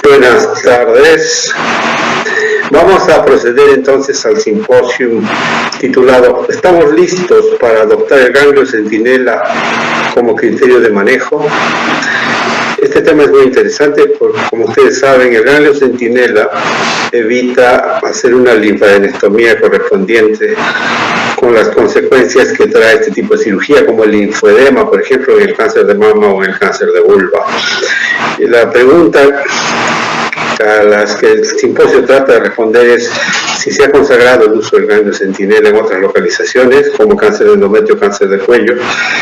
Buenas tardes. Vamos a proceder entonces al simposio titulado ¿Estamos listos para adoptar el ganglio centinela como criterio de manejo? Este tema es muy interesante porque, como ustedes saben, el ganglio centinela evita hacer una linfadenectomía correspondiente con las consecuencias que trae este tipo de cirugía, como el linfoedema, por ejemplo, en el cáncer de mama o en el cáncer de vulva. Y la pregunta a las que el simposio trata de responder es si se ha consagrado el uso del ganglio centinela en otras localizaciones, como cáncer de endometrio, cáncer de cuello,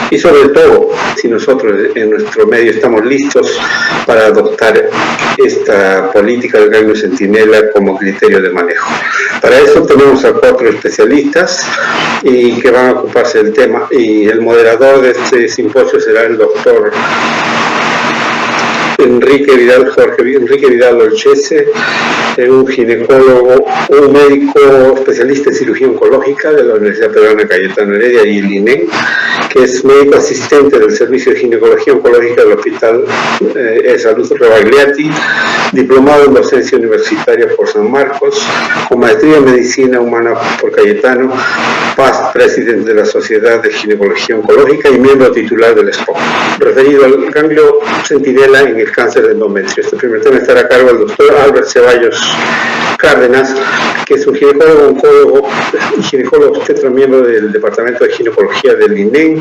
y sobre todo, si nosotros en nuestro medio estamos listos para adoptar esta política del ganglio centinela como criterio de manejo. Para eso tenemos a 4 especialistas y que van a ocuparse del tema, y el moderador de este simposio será el doctor Enrique Vidal Olchese, un ginecólogo, un médico especialista en cirugía oncológica de la Universidad Peruana Cayetano Heredia y el INEM, que es médico asistente del Servicio de Ginecología Oncológica del Hospital de Salud Rebagliati, diplomado en docencia universitaria por San Marcos, con maestría en medicina humana por Cayetano, past presidente de la Sociedad de Ginecología Oncológica y miembro titular del SPOC, referido al ganglio centinela en el cáncer de endometrio. Este primer tema estará a cargo del doctor Albert Ceballos Cárdenas, que es un ginecólogo, oncólogo y ginecólogo obstetra, miembro del Departamento de Ginecología del INEM,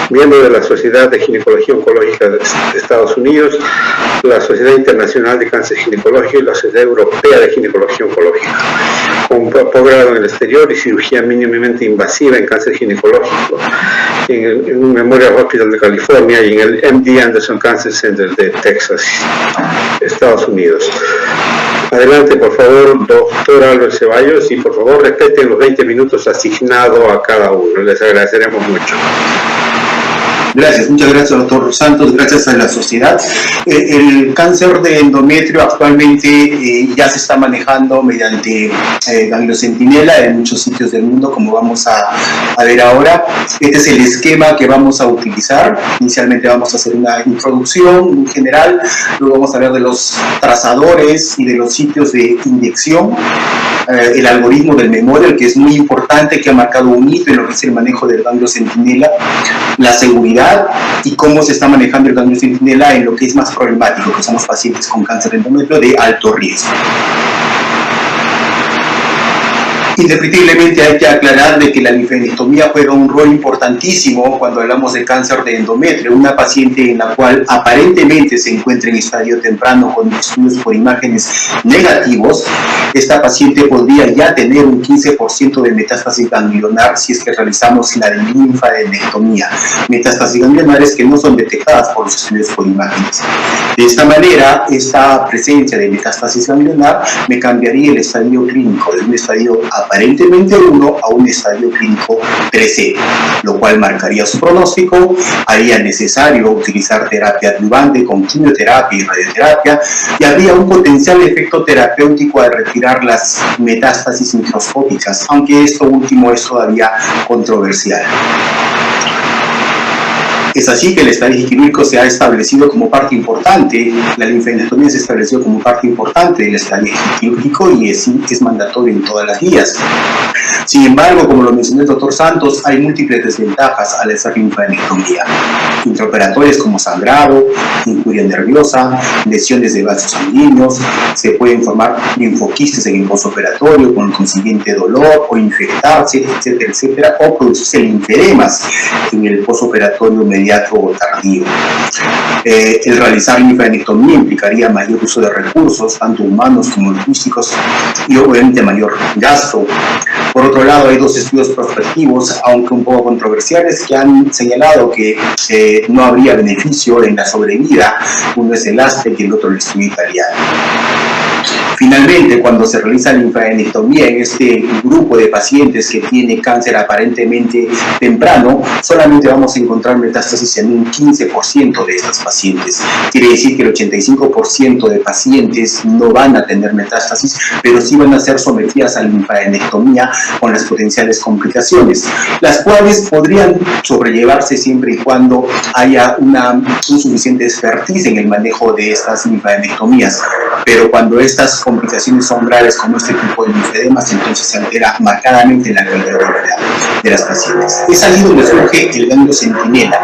miembro de la Sociedad de Ginecología Oncológica de Estados Unidos, la Sociedad Internacional de Cáncer Ginecológico y la Sociedad Europea de Ginecología Oncológica, con posgrado en el exterior y cirugía mínimamente invasiva en cáncer ginecológico en el Memorial Hospital de California y en el MD Anderson Cancer Center de Texas, Estados Unidos. Adelante, por favor, doctor Albert Ceballos, y por favor respeten los 20 minutos asignados a cada uno. Les agradeceremos mucho. Gracias, muchas gracias, doctor Santos, gracias a la sociedad. El cáncer de endometrio actualmente ya se está manejando mediante ganglio centinela en muchos sitios del mundo, como vamos a ver ahora. Este es el esquema que vamos a utilizar. Inicialmente vamos a hacer una introducción general, luego vamos a hablar de los trazadores y de los sitios de inyección, el algoritmo del Memorial, que es muy importante, que ha marcado un hito en lo que es el manejo del ganglio centinela, la seguridad y cómo se está manejando el ganglio centinela en lo que es más problemático, que son los pacientes con cáncer de endometrio de alto riesgo. Indefectiblemente hay que aclarar de que la linfadenectomía juega un rol importantísimo cuando hablamos de cáncer de endometrio. Una paciente en la cual aparentemente se encuentra en estadio temprano con estudios por imágenes negativos, esta paciente podría ya tener un 15% de metástasis ganglionar si es que realizamos la linfadenectomía. Metástasis ganglionares que no son detectadas por los estudios por imágenes. De esta manera, esta presencia de metástasis ganglionar me cambiaría el estadio clínico de un estadio aparentemente 1 a un estadio clínico 3C, lo cual marcaría su pronóstico, haría necesario utilizar terapia adyuvante con quimioterapia y radioterapia, y habría un potencial efecto terapéutico al retirar las metástasis microscópicas, aunque esto último es todavía controversial. Es así que el estadio quirúrgico se ha establecido como parte importante, la linfadenectomía se estableció como parte importante del estadio quirúrgico y es mandatorio en todas las guías. Sin embargo, como lo mencionó el doctor Santos, hay múltiples desventajas al hacer linfadenectomía. Intraoperatorias como sangrado, injuria nerviosa, lesiones de vasos sanguíneos, se pueden formar linfoquistes en el postoperatorio con el consiguiente dolor o infectarse, etcétera, etcétera, o producirse linfedemas en el postoperatorio inmediato o tardío. El realizar linfadenectomía implicaría mayor uso de recursos, tanto humanos como logísticos, y obviamente mayor gasto. Por otro lado, hay 2 estudios prospectivos, aunque un poco controversiales, que han señalado que no habría beneficio en la sobrevida. Uno es el ASPEC y el otro el estudio italiano. Finalmente, cuando se realiza la linfadenectomía en este grupo de pacientes que tiene cáncer aparentemente temprano, solamente vamos a encontrar metástasis en un 15% de estas pacientes. Quiere decir que el 85% de pacientes no van a tener metástasis, pero sí van a ser sometidas a la linfadenectomía con las potenciales complicaciones, las cuales podrían sobrellevarse siempre y cuando haya un suficiente expertise en el manejo de estas linfadenectomías. Pero cuando estas complicaciones son graves, como este tipo de linfedemas, entonces se altera marcadamente la calidad de vida de las pacientes. Es ahí donde surge el ganglio centinela.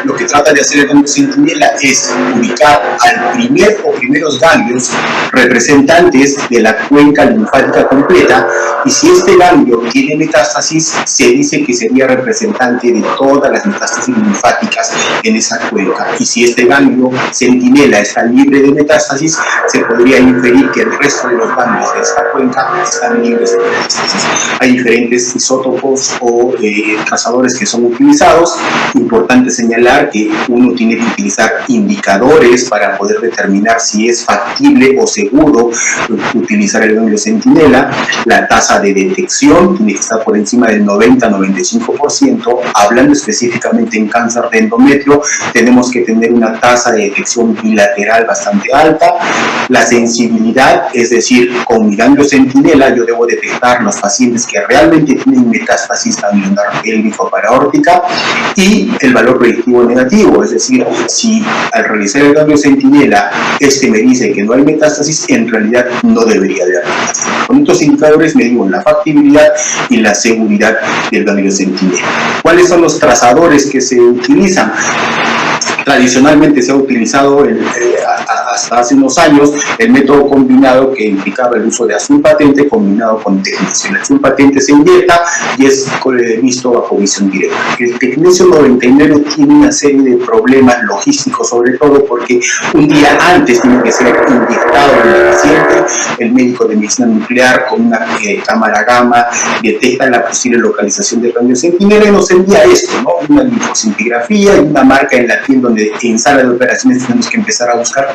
Lo que trata de hacer el ganglio centinela es ubicar al primer o primeros ganglios representantes de la cuenca linfática completa, y si este ganglio tiene metástasis, se dice que sería representante de todas las metástasis linfáticas en esa cuenca. Y si este ganglio centinela está libre de metástasis, se podría inferir que el resto de los ganglios de esta cuenca están libres de metástasis. Hay diferentes isótopos o trazadores que son utilizados. Importante señalar que uno tiene que utilizar indicadores para poder determinar si es factible o seguro utilizar el ganglio centinela. La tasa de detección tiene que estar por encima del 90-95%. Hablando específicamente en cáncer de endometrio, tenemos que tener una tasa de detección bilateral bastante alta. La sensibilidad, es decir, con mi ganglio centinela yo debo detectar los pacientes que realmente tienen metástasis ganglionar pélvico paraórtica, y el valor predictivo negativo, es decir, si al realizar el ganglio centinela me dice que no hay metástasis, en realidad no debería de haber metástasis. Con estos indicadores medimos la factibilidad y la seguridad del ganglio centinela. ¿Cuáles son los trazadores que se utilizan? Tradicionalmente se ha utilizado hasta hace unos años el método combinado, que implicaba el uso de azul patente combinado con tecnesio. El azul patente se inyecta y es visto bajo visión directa. El tecnesio 99 tiene una serie de problemas logísticos, sobre todo porque un día antes tiene que ser inyectado en el paciente. El médico de medicina nuclear con una cámara gamma detecta la posible localización del ganglio centinela y nos envía esto, ¿no? Una linfocintigrafía y una marca en la piel, donde en sala de operaciones tenemos que empezar a buscar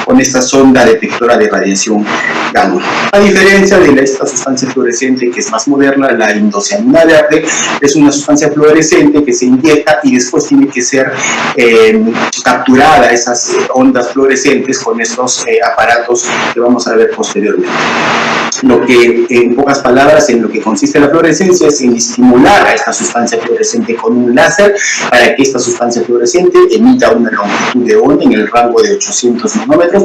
con esta sonda detectora de radiación gamma. A diferencia de esta sustancia fluorescente que es más moderna, la indocianina verde es una sustancia fluorescente que se inyecta y después tiene que ser capturada esas ondas fluorescentes con estos aparatos que vamos a ver posteriormente. Lo que, en pocas palabras, en lo que consiste la fluorescencia es en estimular a esta sustancia fluorescente con un láser para que esta sustancia fluorescente emita una longitud de onda en el rango de 800 nanómetros,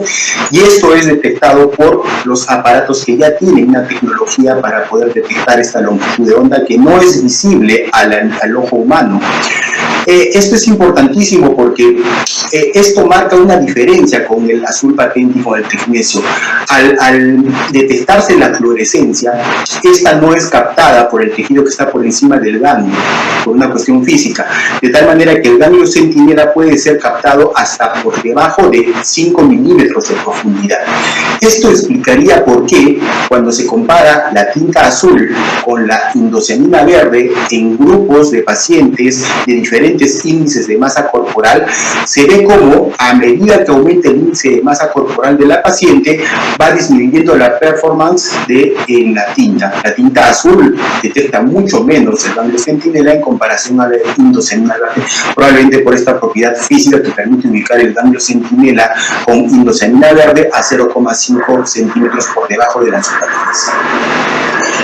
y esto es detectado por los aparatos que ya tienen una tecnología para poder detectar esta longitud de onda que no es visible al ojo humano. Esto es importantísimo porque esto marca una diferencia con el azul patente y con el tecnesio. Al detectarse la fluorescencia, esta no es captada por el tejido que está por encima del ganglio, por una cuestión física, de tal manera que el ganglio centinela puede ser captado hasta por debajo de 5 milímetros de profundidad. Esto explicaría por qué, cuando se compara la tinta azul con la indocianina verde en grupos de pacientes de diferentes índices de masa corporal, se ve como a medida que aumenta el índice de masa corporal de la paciente, va disminuyendo la performance de la tinta. La tinta azul detecta mucho menos el ganglio centinela en comparación a la indocianina verde, probablemente por esta propiedad física que permite ubicar el ganglio centinela con indocianina verde a 0,5 centímetros por debajo de la superficie.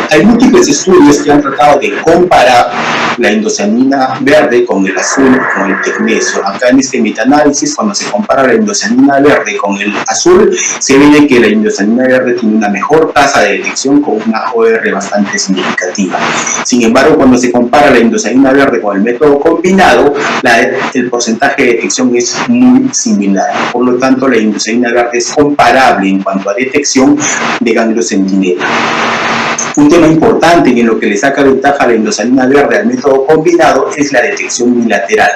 Hay múltiples estudios que han tratado de comparar la indocianina verde con el azul, con el tecnesio. Acá en este metaanálisis, cuando se compara la indocianina verde con el azul, se ve que la indocianina verde tiene una mejor tasa de detección con una OR bastante significativa. Sin embargo, cuando se compara la indocianina verde con el método combinado, el porcentaje de detección es muy similar. Por lo tanto, la indocianina verde es comparable en cuanto a detección de ganglio centinela. Un tema tema importante y en lo que le saca ventaja a la endosalina verde al método combinado es la detección bilateral.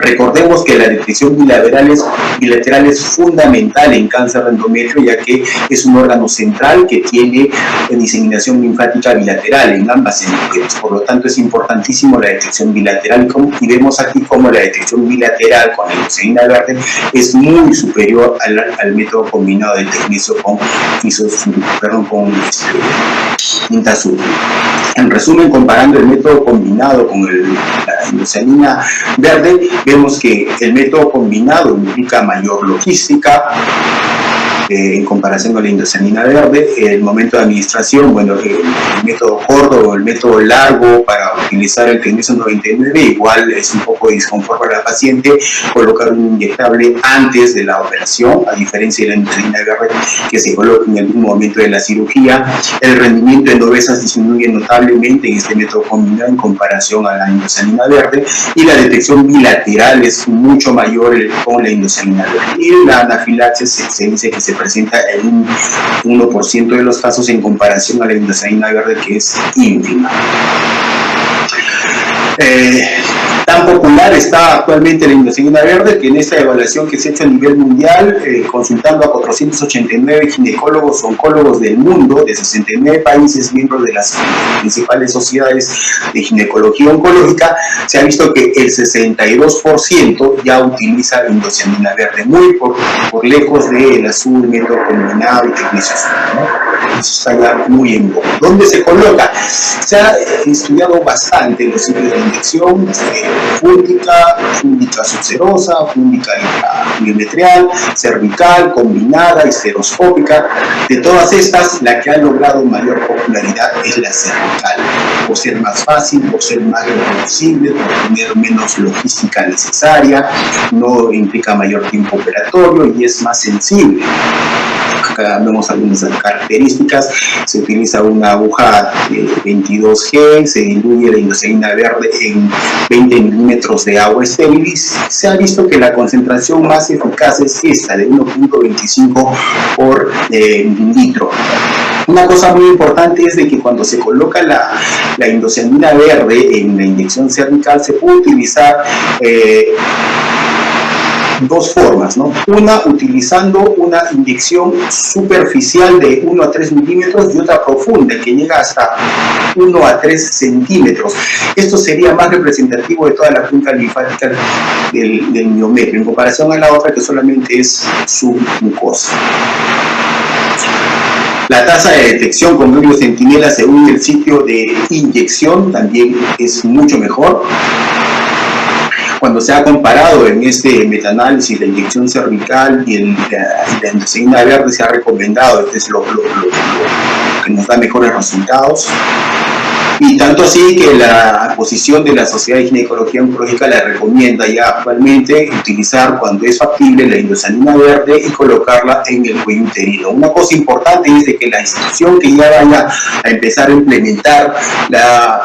Recordemos que la detección bilateral es fundamental en cáncer de endometrio, ya que es un órgano central que tiene diseminación linfática bilateral en ambas endometrios. Por lo tanto, es importantísimo la detección bilateral y vemos aquí cómo la detección bilateral con la endosalina verde es muy superior al método combinado de tecnesio con Intazul. En resumen, comparando el método combinado con la endosalina verde, vemos que el método combinado implica mayor logística en comparación con la endosalina verde. El momento de administración, bueno, el método corto o el método largo para utilizar el tecnesio 99 igual es un poco disconfort para la paciente colocar un inyectable antes de la operación, a diferencia de la endosalina verde que se coloca en algún momento de la cirugía. El rendimiento en endovesas disminuye notablemente en este método combinado en comparación a la endosalina verde, y la detección bilateral es mucho mayor con la endosalina verde. Y la anafilaxis se dice que se presenta en un 1% de los casos en comparación a la endosalina verde, que es ínfima. Tan popular está actualmente la endosalina verde que en esta evaluación que se ha hecho a nivel mundial, consultando a 489 ginecólogos oncólogos del mundo, de 69 países, miembros de las principales sociedades de ginecología oncológica, se ha visto que el 62% ya utiliza la endosalina verde, muy por lejos del azul, método combinado y tecnesio azul, ¿no? Eso está ya muy en boga. ¿Dónde se coloca? Se ha estudiado bastante los sitios de inyección, fúndica subserosa, fúndica endometrial, cervical, combinada, histeroscópica. De todas estas, la que ha logrado mayor popularidad es la cervical, por ser más fácil, por ser más reproducible, por tener menos logística necesaria, no implica mayor tiempo operatorio y es más sensible. Acá vemos algunas características. Se utiliza una aguja de 22G, se diluye la endosalina verde en 20 milímetros de agua estéril y se ha visto que la concentración más eficaz es esta, de 1.25 por litro. Una cosa muy importante es de que cuando se coloca la endosalina verde en la inyección cervical se puede utilizar dos formas, ¿no? Una, utilizando una inyección superficial de 1 a 3 milímetros y otra profunda que llega hasta 1 a 3 centímetros. Esto sería más representativo de toda la cuenca linfática del miometrio, en comparación a la otra que solamente es submucosa. La tasa de detección con ganglio centinela según el sitio de inyección también es mucho mejor. Cuando se ha comparado en este metaanálisis la inyección cervical y la endosalina verde, se ha recomendado, este es lo que nos da mejores resultados. Y tanto así que la posición de la Sociedad de Ginecología Oncológica la recomienda ya actualmente utilizar cuando es factible la endosalina verde y colocarla en el cuello uterino. Una cosa importante es de que la institución que ya vaya a empezar a implementar la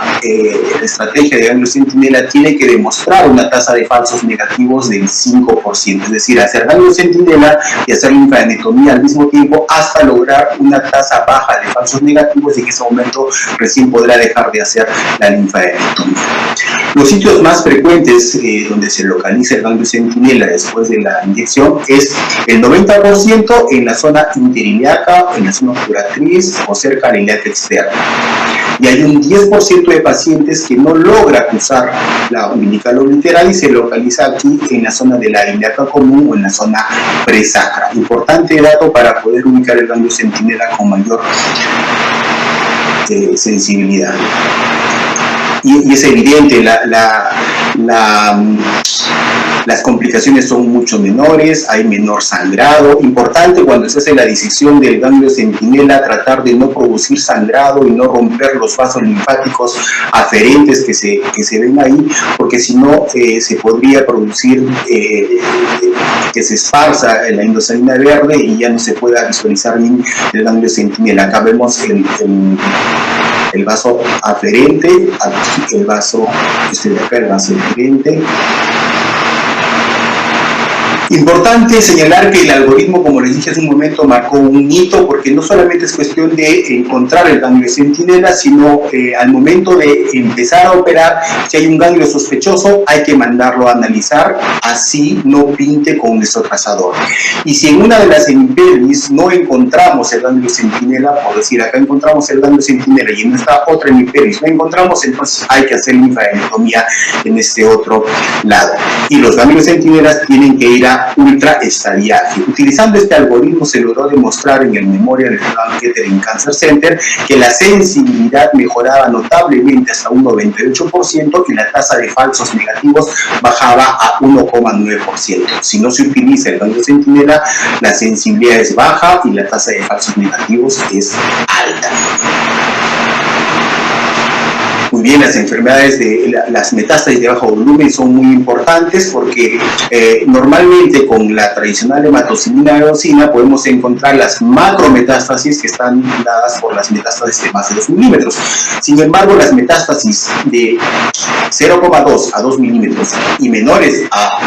estrategia de ganglio centinela tiene que demostrar una tasa de falsos negativos del 5%, es decir, hacer ganglio centinela y hacer linfadenectomía al mismo tiempo hasta lograr una tasa baja de falsos negativos, y en ese momento recién podrá dejar de hacer la linfadenectomía. Los sitios más frecuentes donde se localiza el ganglio centinela después de la inyección es el 90% en la zona interilíaca, en la zona obturatriz o cerca de la ilíaca externa. Y hay un 10% de pacientes que no logra cruzar la umbilical obliteral y se localiza aquí en la zona de la ilíaca común o en la zona presacra. Importante dato para poder ubicar el ganglio centinela con mayor sensibilidad. Y es evidente, las complicaciones son mucho menores, hay menor sangrado. Importante cuando se hace la disección del ganglio centinela tratar de no producir sangrado y no romper los vasos linfáticos aferentes que se ven ahí, porque si no se podría producir que se esparza la endosalina verde y ya no se pueda visualizar bien el ganglio centinela. Acá vemos el vaso aferente, aquí el vaso, de acá el vaso aferente, Importante señalar que el algoritmo, como les dije hace un momento, marcó un hito, porque no solamente es cuestión de encontrar el ganglio centinela, sino al momento de empezar a operar, si hay un ganglio sospechoso, hay que mandarlo a analizar, así no pinte con nuestro trazador. Y si en una de las hemipelis no encontramos el ganglio centinela, por decir, acá encontramos el ganglio centinela y en esta otra hemipelis no encontramos, entonces hay que hacer linfadenectomía en este otro lado. Y los ganglios centinelas tienen que ir a ultraestadiaje. Utilizando este algoritmo se logró demostrar en el Memorial Sloan Kettering Cancer Center que la sensibilidad mejoraba notablemente hasta un 98% y la tasa de falsos negativos bajaba a 1,9%. Si no se utiliza el ganglio centinela, la sensibilidad es baja y la tasa de falsos negativos es alta. Muy bien, las enfermedades de las metástasis de bajo volumen son muy importantes porque normalmente con la tradicional hematocilina eosina podemos encontrar las macrometástasis que están dadas por las metástasis de más de 2 milímetros. Sin embargo, las metástasis de 0,2 a 2 milímetros y menores a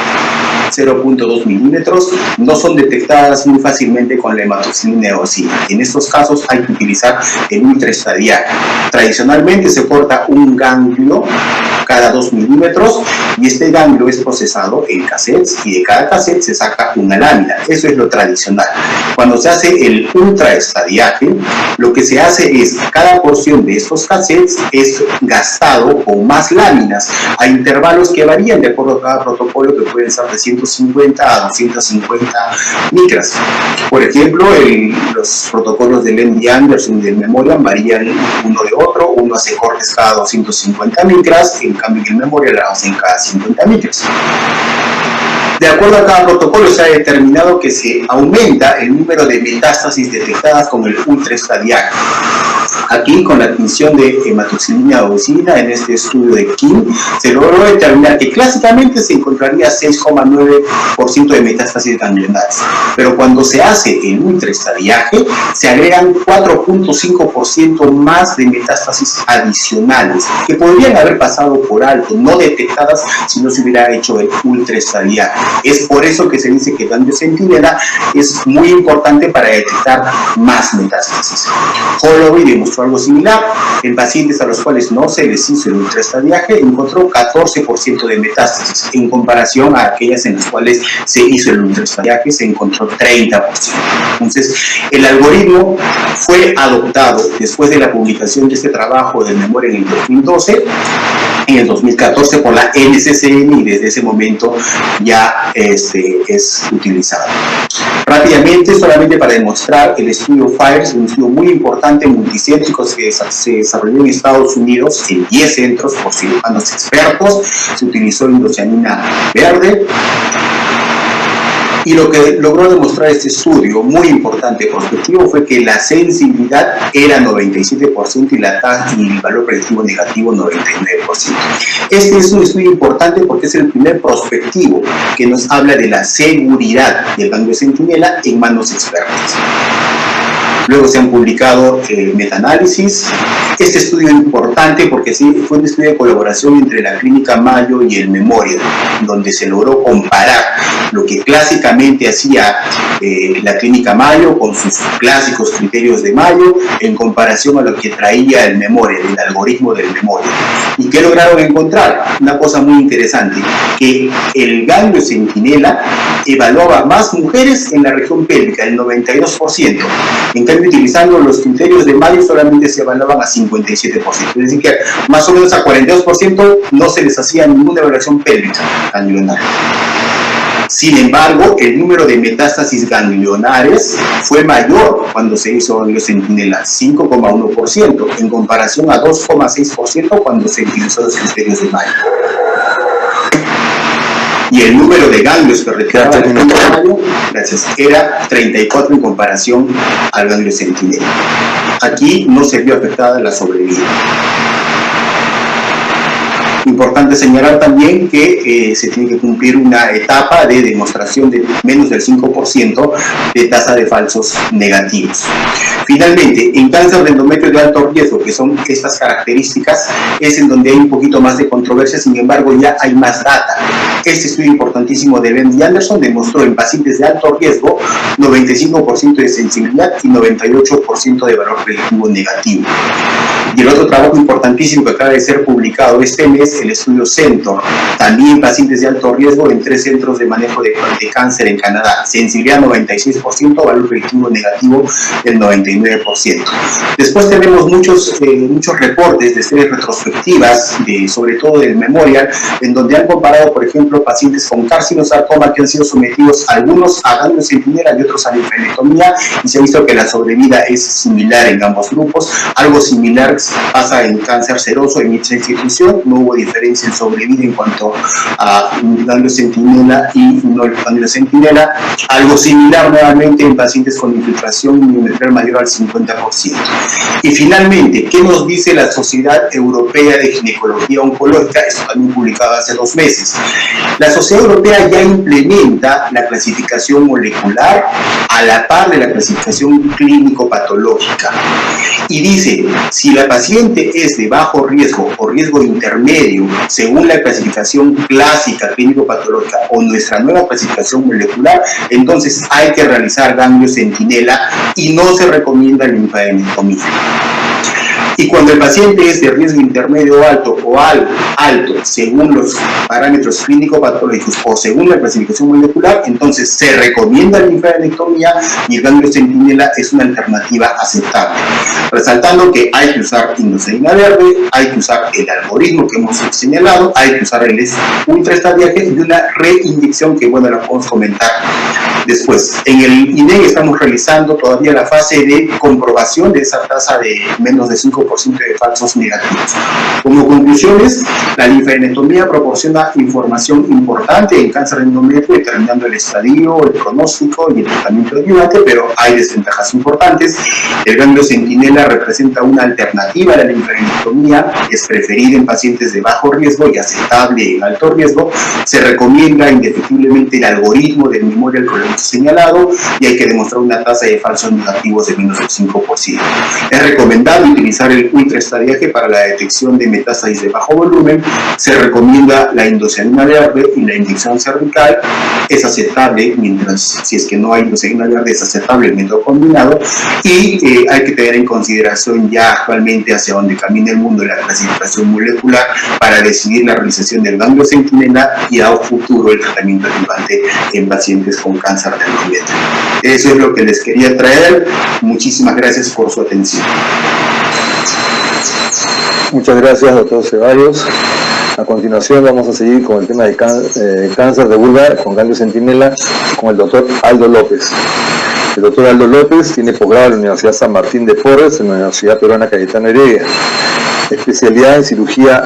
0,2 milímetros no son detectadas muy fácilmente con la hematocilina eosina. En estos casos hay que utilizar el ultraestadiaje. Tradicionalmente se corta un ganglio cada 2 milímetros y este ganglio es procesado en cassettes y de cada cassette se saca una lámina. Eso es lo tradicional. Cuando se hace el ultraestadiaje, lo que se hace es cada porción de estos cassettes es gastado con más láminas a intervalos que varían de acuerdo a cada protocolo, que pueden ser de 150 a 250 micras. Por ejemplo, los protocolos del MD Anderson y del Memorial varían uno de otro. Uno hace cortes cada 250 micras, en cambio el Memorial lo hacen cada 50 micras. De acuerdo a cada protocolo se ha determinado que se aumenta el número de metástasis detectadas con el ultraestadiaje. Aquí, con la admisión de hematoxilina eosina en este estudio de Kim, se logró determinar que clásicamente se encontraría 6,9% de metástasis ganglionares. Pero cuando se hace el ultraestadiaje, se agregan 4,5% más de metástasis adicionales que podrían haber pasado por alto, no detectadas si no se hubiera hecho el ultraestadiaje. Es por eso que se dice que el ganglio centinela es muy importante para detectar más metástasis. Holloway demostró algo similar. En pacientes a los cuales no se les hizo el ultraestadiaje, encontró 14% de metástasis. En comparación a aquellas en las cuales se hizo el ultraestadiaje, se encontró 30%. Entonces, el algoritmo fue adoptado después de la publicación de este trabajo de Memoria en el 2012, en el 2014 por la NCCN, y desde ese momento ya es utilizado. Rápidamente, solamente para demostrar, el estudio FIRES, un estudio muy importante multicéntrico que se desarrolló en Estados Unidos en 10 centros por cirujanos expertos. Se utilizó hidrocianina verde. Y lo que logró demostrar este estudio, muy importante, prospectivo, fue que la sensibilidad era 97% y el valor predictivo negativo 99%. Este es un estudio importante porque es el primer prospectivo que nos habla de la seguridad del ganglio centinela en manos expertas. Luego se han publicado metaanálisis. Este estudio es importante porque sí, fue un estudio de colaboración entre la Clínica Mayo y el Memorial, donde se logró comparar lo que clásicamente hacía la Clínica Mayo con sus clásicos criterios de Mayo en comparación a lo que traía el Memorial, el algoritmo del Memorial. ¿Y qué lograron encontrar? Una cosa muy interesante, que el ganglio centinela evaluaba más mujeres en la región pélvica, el 92%. En cambio, utilizando los criterios de Mayo solamente se evaluaban a 57%. Es decir, que más o menos a 42% no se les hacía ninguna evaluación pélvica ganglionar. Sin embargo, el número de metástasis ganglionares fue mayor cuando se hizo ganglio centinela, 5,1%, en comparación a 2,6% cuando se utilizó los criterios de Mayo. Y el número de ganglios que retiraba el Mayo, era 34 en comparación al ganglio centinela. Aquí no se vio afectada la sobrevida. Importante señalar también que se tiene que cumplir una etapa de demostración de menos del 5% de tasa de falsos negativos. Finalmente, en cáncer de endometrio de alto riesgo, que son estas características, es en donde hay un poquito más de controversia, sin embargo ya hay más data. Este estudio importantísimo de Ben y Anderson demostró en pacientes de alto riesgo 95% de sensibilidad y 98% de valor predictivo negativo. Y el otro trabajo importantísimo que acaba de ser publicado este mes, el estudio CENTOR, también pacientes de alto riesgo en 3 centros de manejo de cáncer en Canadá. Sensibilidad 96%, valor predictivo negativo del 99%. Después tenemos muchos reportes de series retrospectivas, sobre todo del Memorial, en donde han comparado, por ejemplo, pacientes con carcinosarcoma que han sido sometidos algunos a ganglios centinela y otros a linfadenotomía, y se ha visto que la sobrevida es similar en ambos grupos. Algo similar pasa en cáncer seroso en esta institución, no hubo diferencia en sobrevida en cuanto a ganglio centinela y no ganglio centinela. Algo similar nuevamente en pacientes con infiltración miometral mayor al 50%. Y finalmente, ¿qué nos dice la Sociedad Europea de Ginecología Oncológica? Esto también publicado hace 2 meses. La Sociedad Europea ya implementa la clasificación molecular a la par de la clasificación clínico-patológica. Y dice, si la paciente es de bajo riesgo o riesgo intermedio, según la clasificación clásica clínico-patológica o nuestra nueva clasificación molecular, entonces hay que realizar ganglio centinela y no se recomienda linfadenectomía. Y cuando el paciente es de riesgo intermedio alto o alto, según los parámetros clínico-patológicos o según la clasificación molecular, entonces se recomienda la linfadenectomía y el ganglio centinela es una alternativa aceptable. Resaltando que hay que usar indocina verde, hay que usar el algoritmo que hemos señalado, hay que usar el ultraestadiaje y una reinyección que, bueno, la podemos comentar después. En el INEG estamos realizando todavía la fase de comprobación de esa tasa de menos de 5% de falsos negativos. Como conclusiones, la linfadenectomía proporciona información importante en cáncer de endometrio, determinando el estadio, el pronóstico y el tratamiento ayudante, pero hay desventajas importantes. El ganglio centinela representa una alternativa a la linfadenectomía, es preferida en pacientes de bajo riesgo y aceptable en alto riesgo. Se recomienda indefectiblemente el algoritmo del Memorial que lo hemos señalado y hay que demostrar una tasa de falsos negativos de menos del 5%. Es recomendable utilizar el ultraestadiaje para la detección de metástasis de bajo volumen. Se recomienda la indocyanina verde y la inyección cervical. Es aceptable, mientras si es que no hay indocyanina verde, es aceptable el método combinado. Y hay que tener en consideración ya actualmente hacia donde camina el mundo la clasificación molecular para decidir la realización del ganglio centinela y a futuro el tratamiento adyuvante en pacientes con cáncer de endometrio. Eso es lo que les quería traer. Muchísimas gracias por su atención. Muchas gracias, doctor Ceballos. A continuación vamos a seguir con el tema de cáncer de vulva con ganglio centinela con el doctor Aldo López. El doctor Aldo López tiene posgrado en la Universidad San Martín de Porres, en la Universidad Peruana Cayetano Heredia, especialidad en cirugía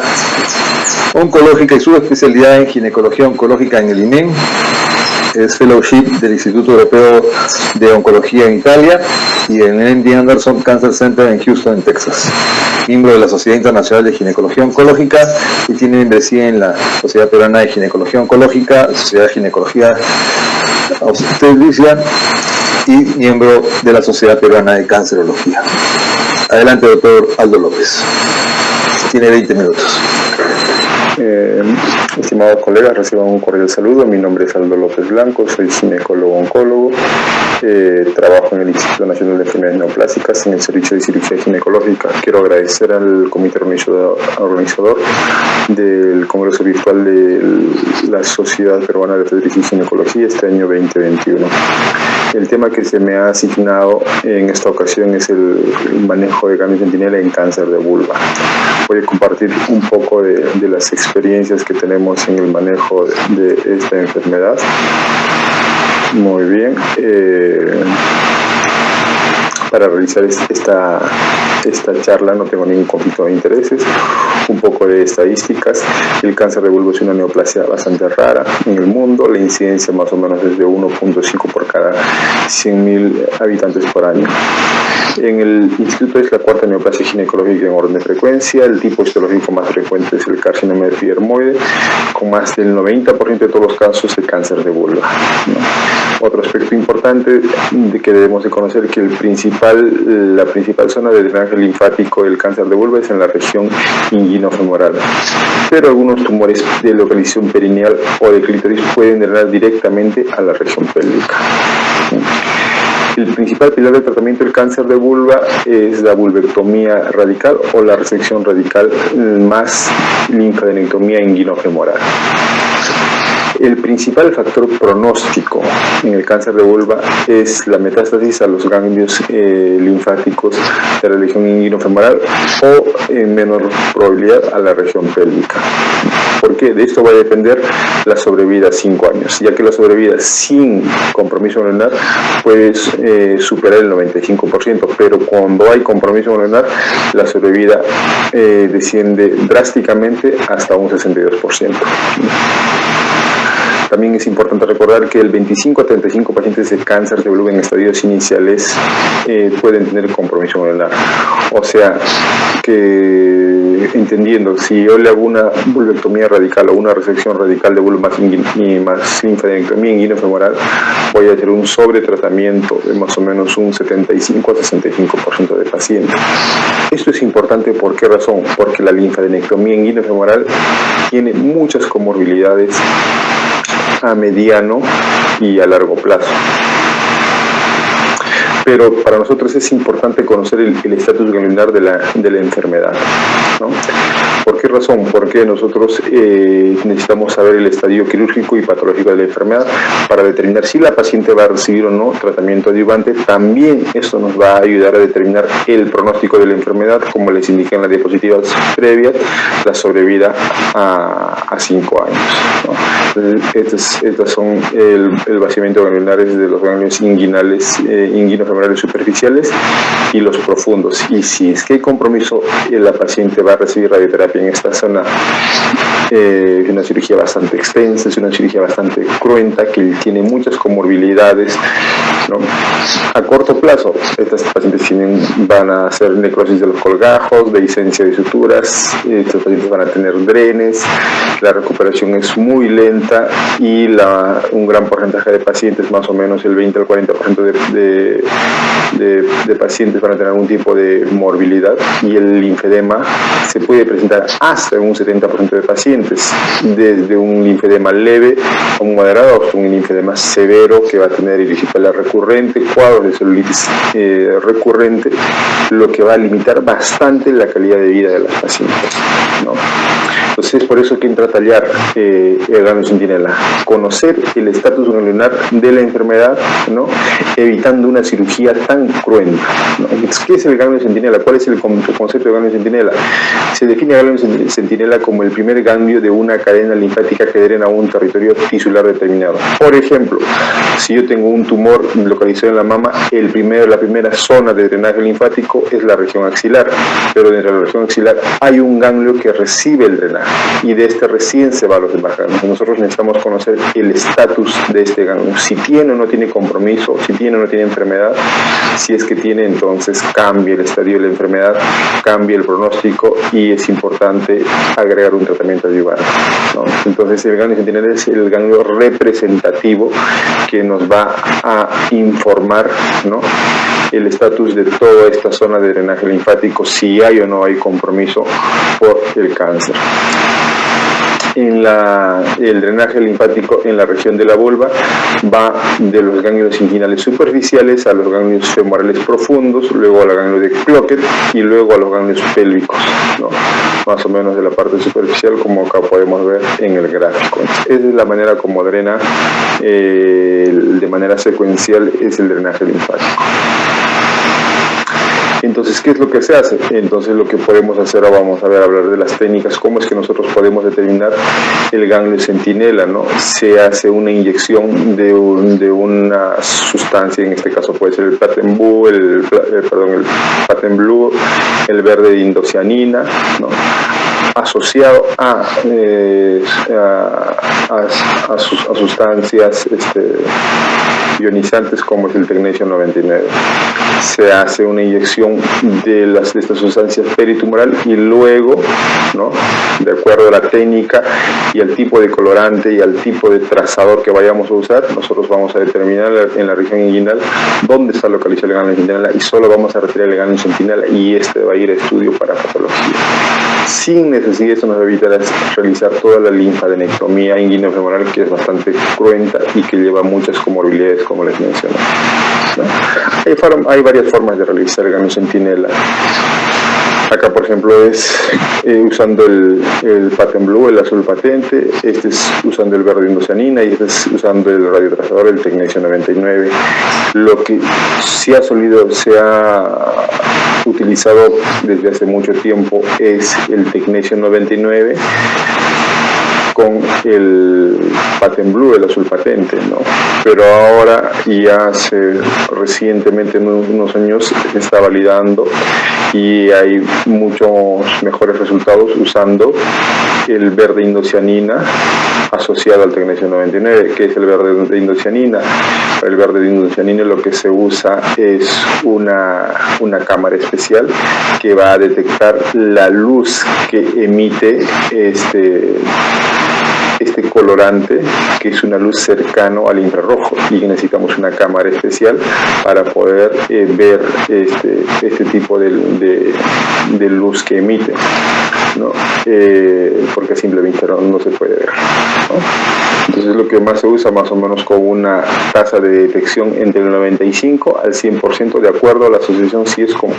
oncológica y subespecialidad en ginecología oncológica en el INEM. Es fellowship del Instituto Europeo de Oncología en Italia y en el MD Anderson Cancer Center en Houston, en Texas. Miembro de la Sociedad Internacional de Ginecología Oncológica y tiene membresía en la Sociedad Peruana de Ginecología Oncológica, Sociedad de Ginecología Obstetricia y miembro de la Sociedad Peruana de Cancerología. Adelante, doctor Aldo López. Tiene 20 minutos. Estimados colegas, reciban un cordial saludo. Mi nombre es Aldo López Blanco, soy ginecólogo-oncólogo. Trabajo en el Instituto Nacional de Enfermedades Neoplásicas en el Servicio de Cirugía Ginecológica. Quiero agradecer al comité organizador del Congreso Virtual de la Sociedad Peruana de Obstetricia y Ginecología este año 2021. El tema que se me ha asignado en esta ocasión es el manejo de ganglio centinela en cáncer de vulva. Voy a compartir un poco de las experiencias que tenemos en el manejo de esta enfermedad. Muy bien. Para realizar esta charla no tengo ningún conflicto de intereses. Un poco de estadísticas. El cáncer de vulva es una neoplasia bastante rara en el mundo. La incidencia más o menos es de 1.5 por cada 100.000 habitantes por año. En el instituto es la cuarta neoplasia ginecológica en orden de frecuencia. El tipo histológico más frecuente es el carcinoma epidermoide, con más del 90% de todos los casos de cáncer de vulva, ¿no? Otro aspecto importante que debemos de conocer que la principal zona de drenaje linfático del cáncer de vulva es en la región inguinofemoral, pero algunos tumores de localización perineal o de clítoris pueden drenar directamente a la región pélvica. El principal pilar de tratamiento del cáncer de vulva es la vulvectomía radical o la resección radical más linfadenectomía inguinofemoral. El principal factor pronóstico en el cáncer de vulva es la metástasis a los ganglios linfáticos de la región inguinofemoral o en menor probabilidad a la región pélvica. Porque de esto va a depender la sobrevida a 5 años, ya que la sobrevida sin compromiso lunar puede superar el 95%, pero cuando hay compromiso lunar, la sobrevida desciende drásticamente hasta un 62%. También es importante recordar que el 25 a 35 pacientes de cáncer de vulva en estadios iniciales pueden tener compromiso lunar. O sea, que entendiendo, si yo le hago una vulvectomía radical o una resección radical de vulva más linfadenectomía inguinofemoral, voy a tener un sobretratamiento de más o menos un 75 a 65% de pacientes. Esto es importante, ¿por qué razón? Porque la linfadenectomía inguinofemoral tiene muchas comorbilidades a mediano y a largo plazo. Pero para nosotros es importante conocer el estatus ganglionar de la enfermedad, ¿no? ¿Por qué razón? Porque nosotros necesitamos saber el estadio quirúrgico y patológico de la enfermedad para determinar si la paciente va a recibir o no tratamiento adyuvante. También esto nos va a ayudar a determinar el pronóstico de la enfermedad, como les indiqué en las diapositivas previas, la sobrevida a 5 años, ¿no? Estos son el vaciamiento ganglionar de los ganglios inguinales, inguinofemorales superficiales y los profundos. Y si es que hay compromiso, la paciente va a recibir radioterapia en esta zona. Es una cirugía bastante extensa, es una cirugía bastante cruenta, que tiene muchas comorbilidades, ¿no? A corto plazo, estas pacientes van a hacer necrosis de los colgajos, dehiscencia de suturas, estos pacientes van a tener drenes, la recuperación es muy lenta y un gran porcentaje de pacientes, más o menos el 20 al 40% de pacientes van a tener algún tipo de morbilidad, y el linfedema se puede presentar hasta un 70% de pacientes, desde un linfedema leve a un moderado hasta un linfedema severo que va a tener erisipela recurrente, cuadros de celulitis recurrente, lo que va a limitar bastante la calidad de vida de las pacientes, ¿no? Entonces es por eso que entra a tallar el ganglio centinela, conocer el estatus ganglionar de la enfermedad, ¿no? Evitando una cirugía tan cruenta, ¿no? ¿Qué es el ganglio centinela? ¿Cuál es el concepto de ganglio centinela? Se define el ganglio centinela como el primer ganglio de una cadena linfática que drena a un territorio tisular determinado. Por ejemplo, si yo tengo un tumor localizado en la mama, la primera zona de drenaje linfático es la región axilar, pero dentro de la región axilar hay un ganglio que recibe el drenaje, y de este recién se va a los demás ganglios. Nosotros necesitamos conocer el estatus de este ganglio, si tiene o no tiene compromiso, si tiene o no tiene enfermedad. Si es que tiene, entonces cambia el estadio de la enfermedad, cambia el pronóstico, y es importante agregar un tratamiento adyuvante, ¿no? Entonces el ganglio centinela es el ganglio representativo que nos va a informar, ¿no?, el estatus de toda esta zona de drenaje linfático, si hay o no hay compromiso por el cáncer. El drenaje linfático en la región de la vulva va de los ganglios inguinales superficiales a los ganglios femorales profundos, luego a la ganglio de Cloquet y luego a los ganglios pélvicos, ¿no?, más o menos de la parte superficial, como acá podemos ver en el gráfico. Esa es la manera como drena de manera secuencial, es el drenaje linfático. Entonces, ¿qué es lo que se hace? Entonces, lo que podemos hacer, vamos a hablar de las técnicas, cómo es que nosotros podemos determinar el ganglio centinela, ¿no? Se hace una inyección de una sustancia, en este caso puede ser el Platen Blue, el verde de indocianina, ¿no?, asociado a sustancias ionizantes como es el tecnesio 99. se hace una inyección de estas sustancias peritumoral y luego, ¿no?, de acuerdo a la técnica y al tipo de colorante y al tipo de trazador que vayamos a usar, nosotros vamos a determinar en la región inguinal dónde está localizado el ganglio centinela y solo vamos a retirar el ganglio centinela y este va a ir a estudio para patología. Sin necesidad, eso nos va a evitar realizar toda la linfadenectomía inguinofemoral, que es bastante cruenta y que lleva muchas comorbilidades, como les mencioné, ¿no? Hay varias formas de realizar el ganglio centinela. Acá, por ejemplo, es usando el Patent Blue, el azul patente, este es usando el verde indocianina y este es usando el radiotrazador, el Tecnesio 99. Lo que se ha utilizado desde hace mucho tiempo es el Tecnesio 99 con el Patent Blue, el azul patente, ¿no? Pero ahora, ya recientemente, en unos años, se está validando y hay muchos mejores resultados usando el verde indocianina asociado al Tecnesio 99. ¿Qué es el verde de indocianina? El verde de indocianina lo que se usa es una cámara especial que va a detectar la luz que emite este colorante, que es una luz cercano al infrarrojo, y necesitamos una cámara especial para poder ver este tipo de luz que emite, ¿no? Porque simplemente no se puede ver, ¿no? Entonces, lo que más se usa, más o menos con una tasa de detección entre el 95 al 100%, de acuerdo a la asociación, si es como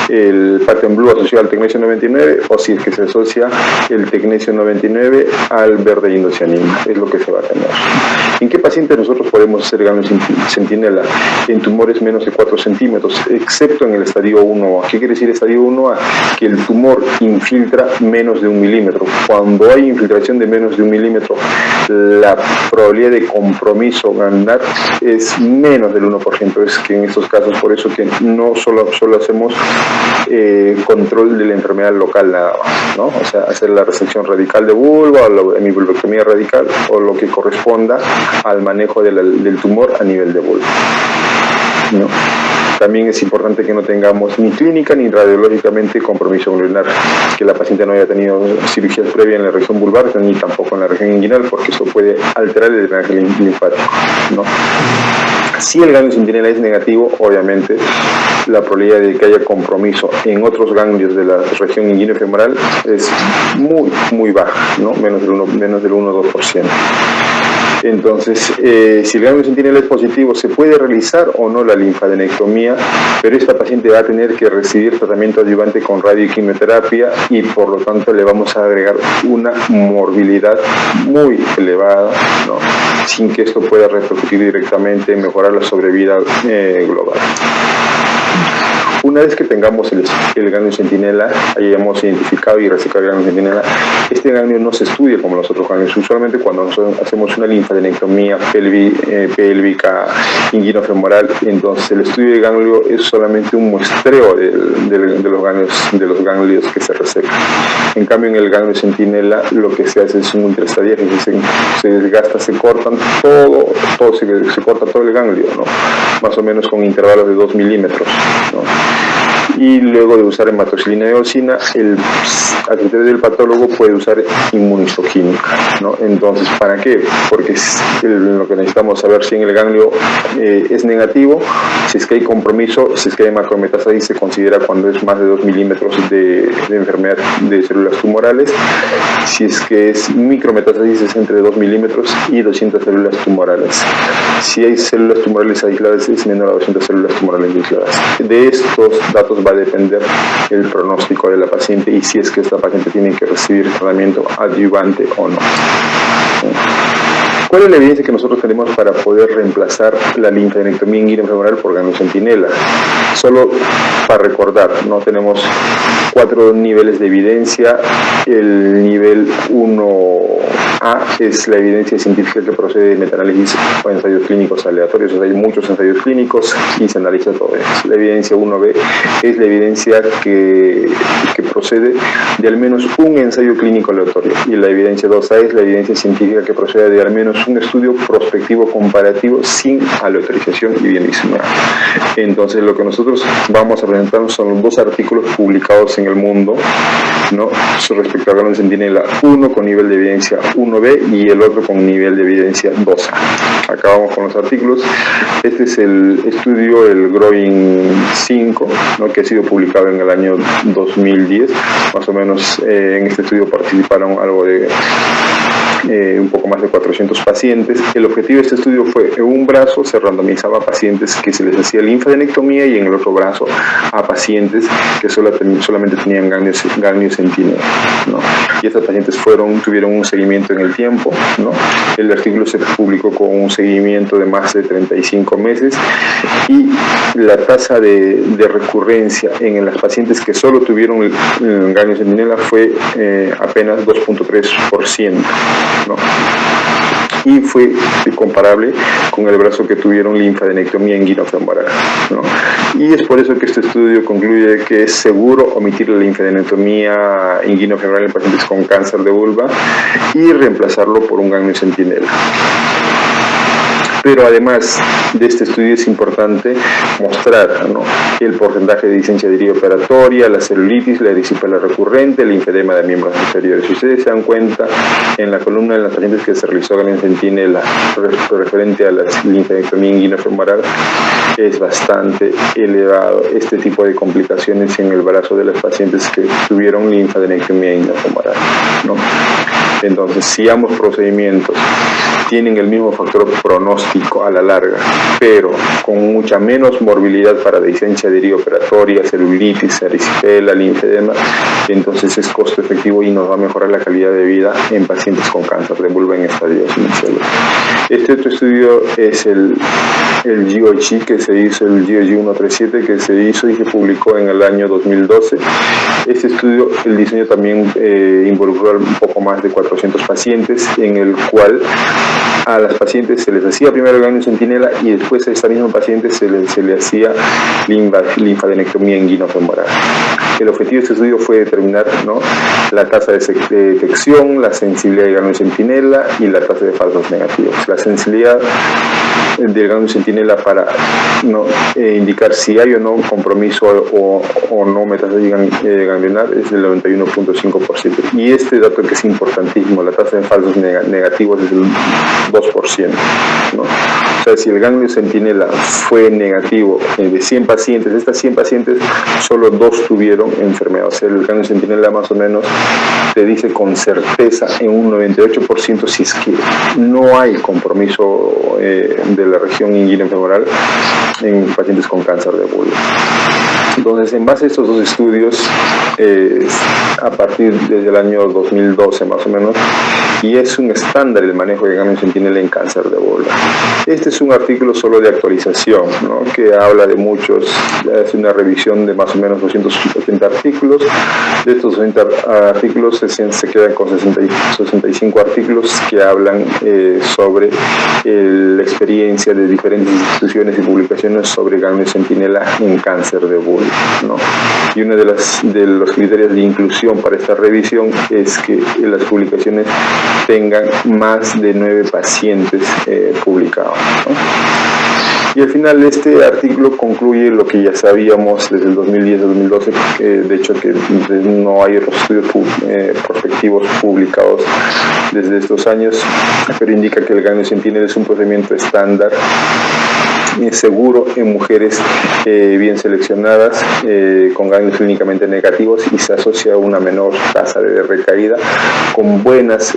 el Patent Blue asociado al Tecnesio 99 o si es que se asocia el Tecnesio 99 al verde indocianina, es lo que se va a tener. ¿En qué pacientes nosotros podemos hacer ganglio centinela? En tumores menos de 4 centímetros, excepto en el estadio 1A. ¿Qué quiere decir estadio 1A? Que el tumor infiltra menos de 1 milímetro. Cuando hay infiltración de menos de 1 milímetro, la probabilidad de compromiso ganar es menos del 1%. Es que en estos casos, por eso que no solo hacemos control de la enfermedad local nada más, ¿no? O sea, hacer la resección radical de vulva o la hemivulvectomía radical o lo que corresponda al manejo del tumor a nivel de vulva, ¿no? También es importante que no tengamos ni clínica ni radiológicamente compromiso ganglionar, que la paciente no haya tenido cirugías previas en la región vulvar ni tampoco en la región inguinal, porque eso puede alterar el drenaje linfático, ¿no? Si el ganglio centinela es negativo, obviamente la probabilidad de que haya compromiso en otros ganglios de la región inguinofemoral es muy, muy baja, ¿no? Menos del 1 o 2%. Entonces, si el ganglio centinela es positivo, se puede realizar o no la linfadenectomía, pero esta paciente va a tener que recibir tratamiento adyuvante con radioquimioterapia y por lo tanto le vamos a agregar una morbilidad muy elevada, ¿no?, sin que esto pueda repercutir directamente en mejorar la sobrevida global. Una vez que tengamos el ganglio centinela, hayamos identificado y resecado el ganglio centinela, este ganglio no se estudia como los otros ganglios. Usualmente cuando nosotros hacemos una linfadenectomía pélvica, inguinofemoral, entonces el estudio de ganglio es solamente un muestreo de los ganglios que se resecan. En cambio, en el ganglio centinela lo que se hace es un ultraestadiaje, se desgasta, se corta todo el ganglio, ¿no?, más o menos con intervalos de 2 milímetros, ¿no? Y luego de usar hematoxilina de eosina, a criterio del patólogo puede usar inmunistoquímica, ¿no? Entonces, ¿para qué? Porque lo que necesitamos saber si en el ganglio es negativo, si es que hay compromiso, si es que hay macrometástasis, se considera cuando es más de 2 milímetros de enfermedad de células tumorales. Si es que es micrometástasis, es entre 2 milímetros y 200 células tumorales. Si hay células tumorales aisladas, es menor a 200 células tumorales aisladas. De estos datos va a depender el pronóstico de la paciente y si es que esta paciente tiene que recibir tratamiento adyuvante o no. ¿Cuál es la evidencia que nosotros tenemos para poder reemplazar la linfadenectomía inguinofemoral por ganglio centinela? Solo para recordar, ¿no?, tenemos 4 niveles de evidencia. El nivel 1 A es la evidencia científica que procede de metaanálisis o ensayos clínicos aleatorios. O sea, hay muchos ensayos clínicos y se analiza todo eso. La evidencia 1B es la evidencia que procede de al menos un ensayo clínico aleatorio, y la evidencia 2A es la evidencia científica que procede de al menos un estudio prospectivo comparativo sin aleatorización y bien diseñado. Entonces, lo que nosotros vamos a presentar son los dos artículos publicados en el mundo, ¿no?, respecto al gánglion centinela, uno con nivel de evidencia 1B y el otro con nivel de evidencia 2A. Acá vamos con los artículos. Este es el estudio, el Growing 5, ¿no?, que ha sido publicado en el año 2010. Más o menos en este estudio participaron algo de un poco más de 400 pacientes. El objetivo de este estudio fue: en un brazo se randomizaba a pacientes que se les hacía linfadenectomía y en el otro brazo a pacientes que solamente tenían ganglio centinela, ¿no? Y estos pacientes tuvieron un seguimiento en el tiempo, ¿no? El artículo se publicó con un seguimiento de más de 35 meses y la tasa de recurrencia en las pacientes que solo tuvieron el ganglio centinela fue apenas 2.3%, ¿no? Y fue comparable con el brazo que tuvieron linfadenectomía inguinofemoral, ¿no? Y es por eso que este estudio concluye que es seguro omitir la linfadenectomía inguinofemoral en pacientes con cáncer de vulva y reemplazarlo por un ganglio centinela. Pero además de este estudio es importante mostrar, ¿no?, el porcentaje de disencia adherida operatoria, la celulitis, la erisipela recurrente, el linfedema de miembros inferiores. Si ustedes se dan cuenta, en la columna de las pacientes que se realizó ganglio centinela referente a la linfadenectomía inguinofemoral, es bastante elevado este tipo de complicaciones en el brazo de las pacientes que tuvieron linfadenectomía inguinofemoral, ¿no? Entonces, si ambos procedimientos tienen el mismo factor pronóstico a la larga, pero con mucha menos morbilidad para disencia adherida operatoria, celulitis, erisipela, linfedema, entonces es costo efectivo y nos va a mejorar la calidad de vida en pacientes con cáncer de vulva en estadios iniciales. Este otro estudio es el GOG que se hizo, el GOG 137, que se hizo y se publicó en el año 2012. Este estudio, el diseño también involucró a un poco más de 400 pacientes, en el cual a las pacientes se les hacía primero el ganglio centinela y después a esta misma paciente se le hacía linfadenectomía inguinofemoral. El objetivo de este estudio fue determinar, ¿no?, la tasa de detección, la sensibilidad del ganglio centinela y la tasa de falsos negativos. La sensibilidad del ganglio centinela para, ¿no?, indicar si hay o no compromiso o no metástasis ganglionar es del 91.5%. Y este dato que es importantísimo, la tasa de falsos negativos es del 2%, ¿no? O sea, si el ganglio centinela fue negativo de 100 pacientes, de estas 100 pacientes, solo 2 tuvieron enfermedad. O sea, el ganglio centinela más o menos te dice con certeza en un 98% si es que no hay compromiso de la región inguinofemoral en pacientes con cáncer de vulva. Entonces, en base a estos dos estudios, a partir desde el año 2012 más o menos, y es un estándar el manejo de ganglio centinela en cáncer de vulva. Este es un artículo solo de actualización, ¿no?, que habla de muchos, es una revisión de más o menos 280 artículos. De estos 280 artículos se quedan con 65 artículos que hablan sobre la experiencia de diferentes instituciones y publicaciones sobre ganglio centinela en cáncer de vulva, ¿no? Y uno de los criterios de inclusión para esta revisión es que las publicaciones tengan más de 9 pacientes publicados, ¿no? Y al final este artículo concluye lo que ya sabíamos desde el 2010-2012, de hecho que no hay otros estudios prospectivos publicados desde estos años, pero indica que el ganglio centinela es un procedimiento estándar, seguro en mujeres bien seleccionadas, con ganglios clínicamente negativos, y se asocia a una menor tasa de recaída, con buenas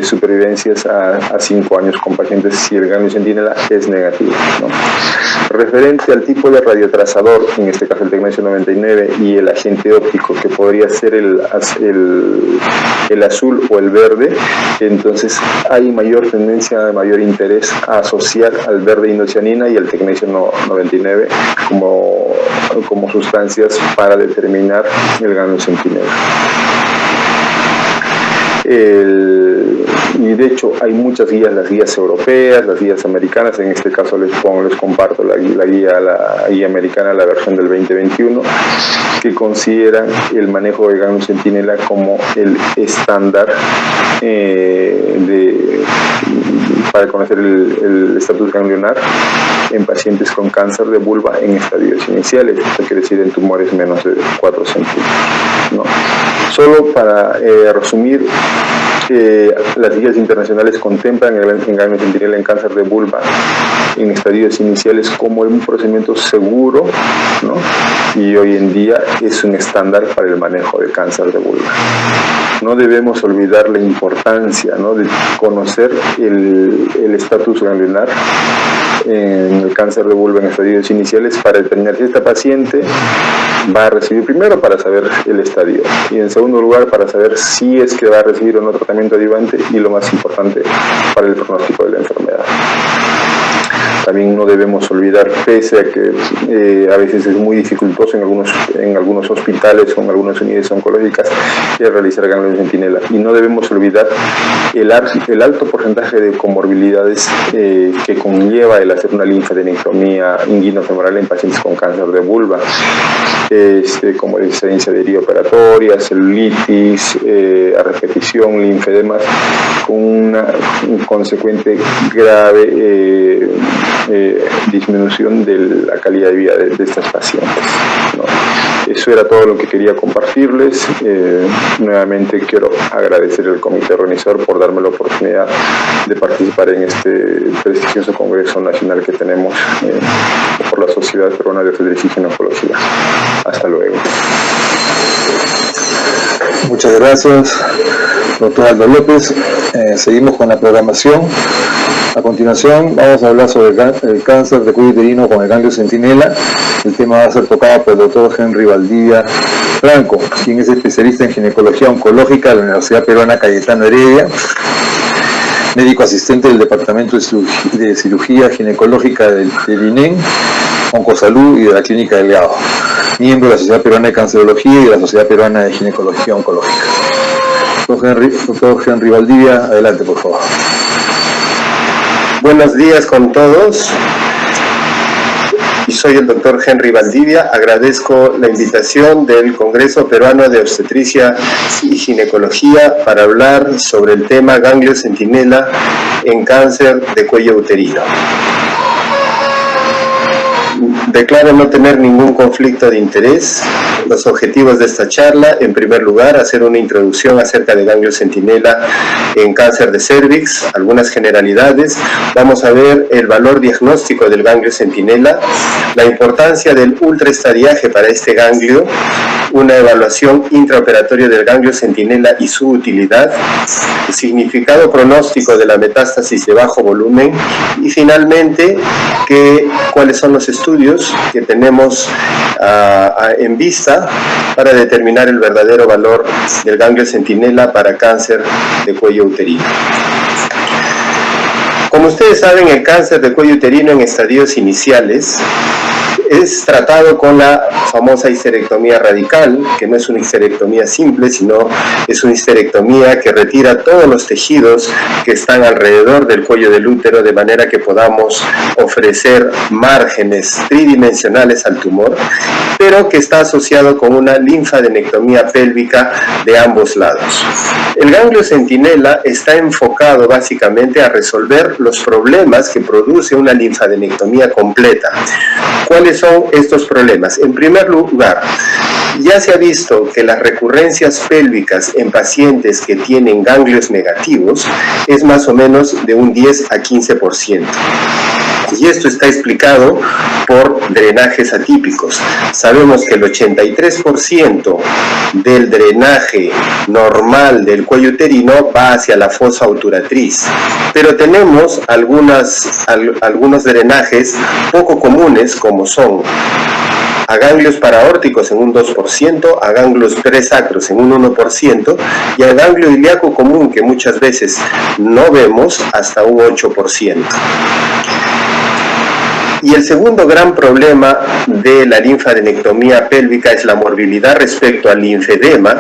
supervivencias a 5 años con pacientes si el ganglio centinela es negativo, ¿no? Referente al tipo de radiotrazador, en este caso el Tecnesio 99 y el agente óptico, que podría ser el azul o el verde, entonces hay mayor tendencia, mayor interés a asociar al verde indocianina y al Tecnesio 99 como sustancias para determinar el ganglio centinela. y de hecho hay muchas guías, las guías europeas, las guías americanas, en este caso les comparto la guía americana, la versión del 2021, que consideran el manejo de ganglio centinela como el estándar para conocer el estatus ganglionar en pacientes con cáncer de vulva en estadios iniciales, esto quiere decir en tumores menos de 4 centímetros, ¿no? Solo para resumir, las guías internacionales contemplan el ganglio centinela en cáncer de vulva en estadios iniciales como un procedimiento seguro, ¿no? Y hoy en día es un estándar para el manejo de cáncer de vulva. No debemos olvidar la importancia, ¿no?, de conocer el estatus ganglionar en el cáncer de vulva en estadios iniciales para determinar si esta paciente va a recibir, primero para saber el estadio, y en segundo lugar para saber si es que va a recibir o no tratamiento adyuvante, y lo más importante, para el pronóstico de la enfermedad. También no debemos olvidar, pese a que a veces es muy dificultoso en algunos hospitales o en algunas unidades oncológicas realizar ganglio centinela, y no debemos olvidar el alto porcentaje de comorbilidades que conlleva el hacer una linfadenectomía inguinofemoral en pacientes con cáncer de vulva, como la incidencia de herida operatoria, celulitis, a repetición, linfedemas, con una consecuente grave disminución de la calidad de vida de estas pacientes, ¿no? Eso era todo lo que quería compartirles. Nuevamente quiero agradecer al comité organizador por darme la oportunidad de participar en este prestigioso Congreso Nacional que tenemos por la Sociedad Peruana de Obstetricia y Ginecología. Hasta luego. Muchas gracias, doctor Aldo López. Seguimos con la programación. A continuación vamos a hablar sobre el cáncer de cuello uterino con el ganglio centinela. El tema va a ser tocado por el doctor Henry Valdivia Franco, quien es especialista en ginecología oncológica de la Universidad Peruana Cayetano Heredia, médico asistente del Departamento de Cirugía Ginecológica del INEN, Oncosalud y de la Clínica Delgado, miembro de la Sociedad Peruana de Cancerología y de la Sociedad Peruana de Ginecología Oncológica. Doctor Henry Valdivia, adelante por favor. Buenos días con todos. Y soy el doctor Henry Valdivia. Agradezco la invitación del Congreso Peruano de Obstetricia y Ginecología para hablar sobre el tema ganglio centinela en cáncer de cuello uterino. Declaro no tener ningún conflicto de interés. Los objetivos de esta charla, en primer lugar, hacer una introducción acerca de ganglio centinela en cáncer de cervix, algunas generalidades. Vamos a ver el valor diagnóstico del ganglio centinela, la importancia del ultraestadiaje para este ganglio, una evaluación intraoperatoria del ganglio centinela y su utilidad, el significado pronóstico de la metástasis de bajo volumen, y finalmente cuáles son los estudios que tenemos en vista para determinar el verdadero valor del ganglio centinela para cáncer de cuello uterino. Como ustedes saben, el cáncer de cuello uterino en estadios iniciales es tratado con la famosa histerectomía radical, que no es una histerectomía simple, sino es una histerectomía que retira todos los tejidos que están alrededor del cuello del útero, de manera que podamos ofrecer márgenes tridimensionales al tumor, pero que está asociado con una linfadenectomía pélvica de ambos lados. El ganglio centinela está enfocado básicamente a resolver los problemas que produce una linfadenectomía completa. ¿Cuáles son estos problemas? En primer lugar, ya se ha visto que las recurrencias pélvicas en pacientes que tienen ganglios negativos es más o menos de un 10 a 15%. Y esto está explicado por drenajes atípicos. Sabemos que el 83% del drenaje normal del cuello uterino va hacia la fosa obturatriz, pero tenemos algunos drenajes poco comunes, como son a ganglios paraórticos en un 2%, a ganglios presacros en un 1% y al ganglio ilíaco común, que muchas veces no vemos, hasta un 8%. Y el segundo gran problema de la linfadenectomía pélvica es la morbilidad respecto al linfedema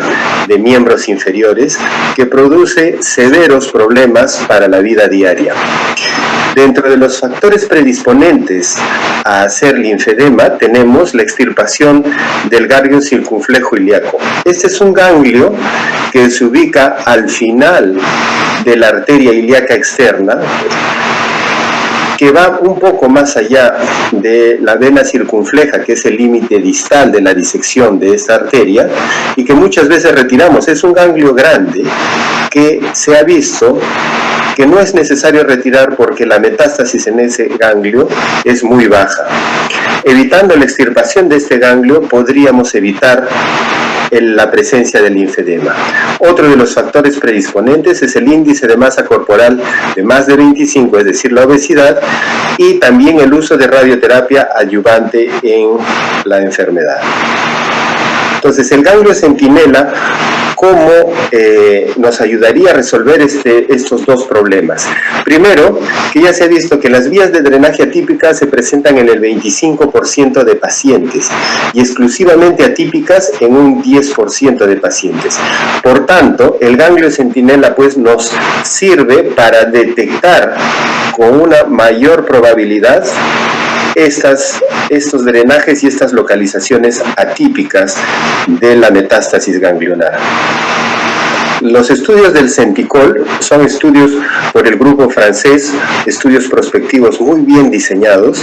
de miembros inferiores, que produce severos problemas para la vida diaria. Dentro de los factores predisponentes a hacer linfedema tenemos la extirpación del ganglio circunflejo ilíaco. Este es un ganglio que se ubica al final de la arteria ilíaca externa, que va un poco más allá de la vena circunfleja, que es el límite distal de la disección de esta arteria, y que muchas veces retiramos. Es un ganglio grande que se ha visto que no es necesario retirar porque la metástasis en ese ganglio es muy baja. Evitando la extirpación de este ganglio podríamos evitar la presencia del linfedema. Otro de los factores predisponentes es el índice de masa corporal de más de 25, es decir, la obesidad, y también el uso de radioterapia adyuvante en la enfermedad. Entonces, el ganglio centinela, ¿cómo nos ayudaría a resolver estos dos problemas? Primero, que ya se ha visto que las vías de drenaje atípicas se presentan en el 25% de pacientes y exclusivamente atípicas en un 10% de pacientes. Por tanto, el ganglio centinela pues nos sirve para detectar con una mayor probabilidad estos drenajes y estas localizaciones atípicas de la metástasis ganglionar. Los estudios del Centicol son estudios por el grupo francés, estudios prospectivos muy bien diseñados,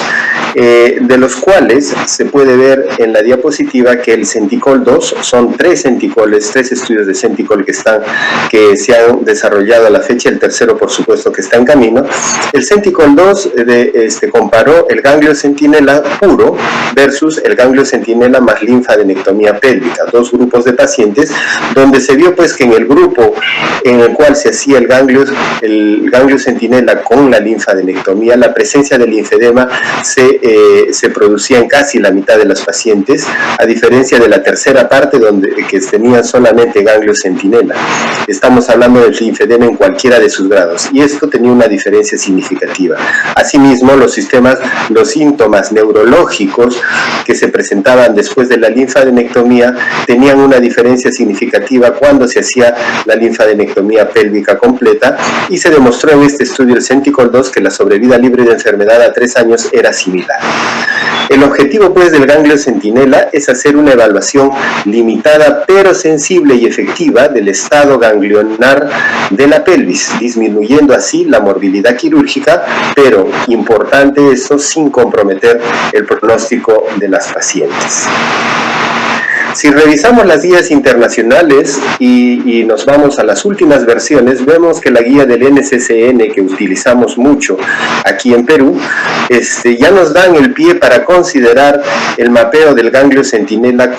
de los cuales se puede ver en la diapositiva que el Centicol 2 son 3 Centicoles, 3 estudios de Centicol que se han desarrollado a la fecha, el tercero por supuesto que está en camino. El Centicol 2 comparó el ganglio centinela puro versus el ganglio centinela más linfadenectomía pélvica, dos grupos de pacientes, donde se vio pues que en el grupo en el cual se hacía el ganglio centinela con la linfadenectomía, la presencia del linfedema se producía en casi la mitad de los pacientes, a diferencia de la tercera parte que tenían solamente ganglio centinela. Estamos hablando del linfedema en cualquiera de sus grados, y esto tenía una diferencia significativa. Asimismo, los síntomas neurológicos que se presentaban después de la linfadenectomía tenían una diferencia significativa cuando se hacía la linfadenectomía pélvica completa, y se demostró en este estudio, el Centicol 2, que la sobrevida libre de enfermedad a 3 años era similar. El objetivo pues del ganglio centinela es hacer una evaluación limitada pero sensible y efectiva del estado ganglionar de la pelvis, disminuyendo así la morbilidad quirúrgica, pero importante esto sin comprometer el pronóstico de las pacientes. Si revisamos las guías internacionales y nos vamos a las últimas versiones, vemos que la guía del NCCN, que utilizamos mucho aquí en Perú, ya nos dan el pie para considerar el mapeo del ganglio centinela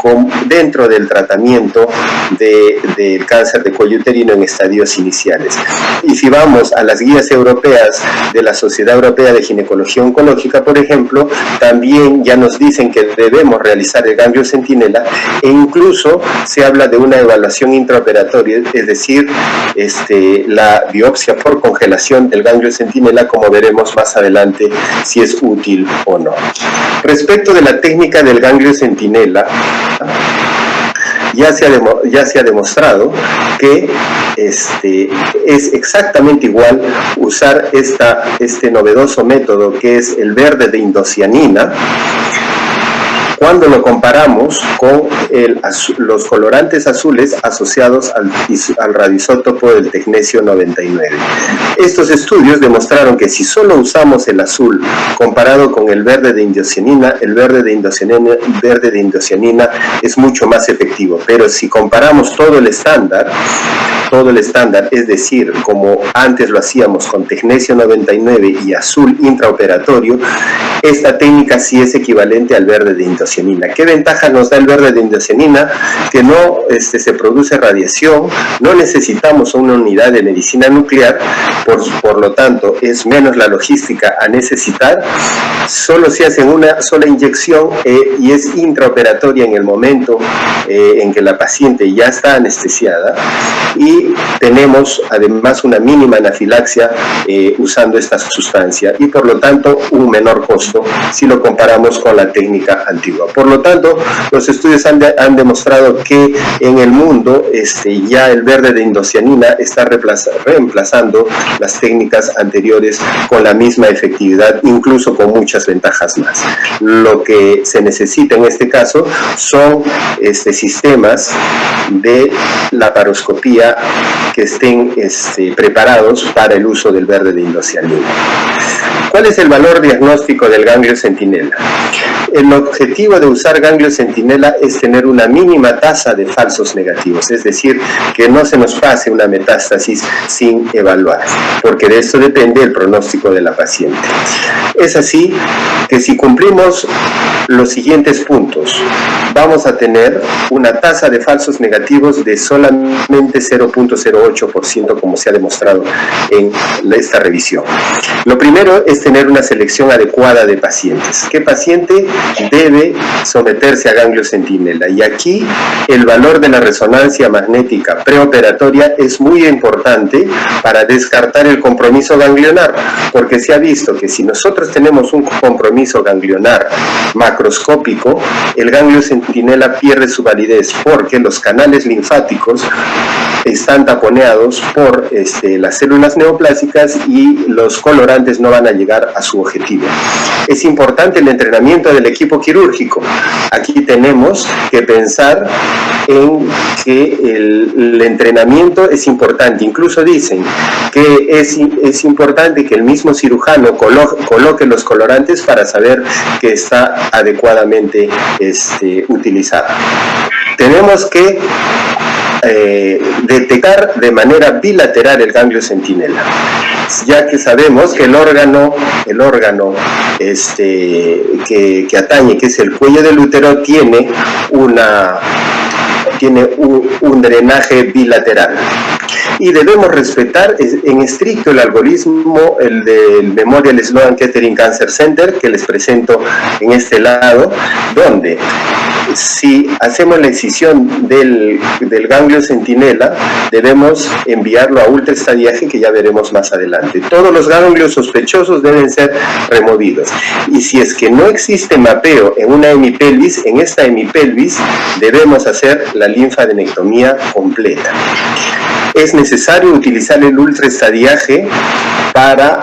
dentro del tratamiento del cáncer de cuello uterino en estadios iniciales. Y si vamos a las guías europeas de la Sociedad Europea de Ginecología Oncológica, por ejemplo, también ya nos dicen que debemos realizar el ganglio centinela, e incluso se habla de una evaluación intraoperatoria, es decir, la biopsia por congelación del ganglio centinela, como veremos más adelante si es útil o no. Respecto de la técnica del ganglio centinela, ya se ha demostrado que es exactamente igual usar este novedoso método que es el verde de indocianina, cuando lo comparamos con los colorantes azules asociados al radioisótopo del tecnesio 99. Estos estudios demostraron que si solo usamos el azul comparado con el verde de indocianina, el verde de indocianina es mucho más efectivo. Pero si comparamos todo el estándar, es decir, como antes lo hacíamos con tecnesio 99 y azul intraoperatorio, esta técnica sí es equivalente al verde de indocianina. indocianina. ¿Qué ventaja nos da el verde de indocianina? Que no se produce radiación, no necesitamos una unidad de medicina nuclear, por lo tanto es menos la logística a necesitar, solo se hace una sola inyección y es intraoperatoria en el momento en que la paciente ya está anestesiada, y tenemos además una mínima anafilaxia usando esta sustancia, y por lo tanto un menor costo si lo comparamos con la técnica antigua. Por lo tanto, los estudios han demostrado que en el mundo ya el verde de indocianina está reemplazando las técnicas anteriores con la misma efectividad, incluso con muchas ventajas más. Lo que se necesita en este caso son sistemas de laparoscopía que estén preparados para el uso del verde de indocianina. ¿Cuál es el valor diagnóstico del ganglio centinela? El objetivo de usar ganglio centinela es tener una mínima tasa de falsos negativos, es decir, que no se nos pase una metástasis sin evaluar, porque de esto depende el pronóstico de la paciente. Es así que si cumplimos los siguientes puntos, vamos a tener una tasa de falsos negativos de solamente 0.08%, como se ha demostrado en esta revisión. Lo primero es tener una selección adecuada de pacientes. ¿Qué paciente debe someterse a ganglio centinela? Y aquí el valor de la resonancia magnética preoperatoria es muy importante para descartar el compromiso ganglionar, porque se ha visto que si nosotros tenemos un compromiso ganglionar macroscópico, el ganglio centinela pierde su validez, porque los canales linfáticos están taponeados por las células neoplásicas y los colorantes no van a llegar a su objetivo. Es importante el entrenamiento del equipo quirúrgico. Aquí tenemos que pensar en que el entrenamiento es importante. Incluso dicen que es importante que el mismo cirujano coloque los colorantes para saber que está adecuadamente utilizado. Tenemos que detectar de manera bilateral el ganglio centinela, ya que sabemos que el órgano que atañe, que es el cuello del útero, tiene un drenaje bilateral, y debemos respetar en estricto el algoritmo, el del Memorial Sloan Kettering Cancer Center, que les presento en este lado, donde si hacemos la excisión del ganglio centinela, debemos enviarlo a ultraestadiaje, que ya veremos más adelante. Todos los ganglios sospechosos deben ser removidos, y si es que no existe mapeo en una hemipelvis, en esta hemipelvis debemos hacer la linfadenectomía completa. Es necesario utilizar el ultraestadiaje para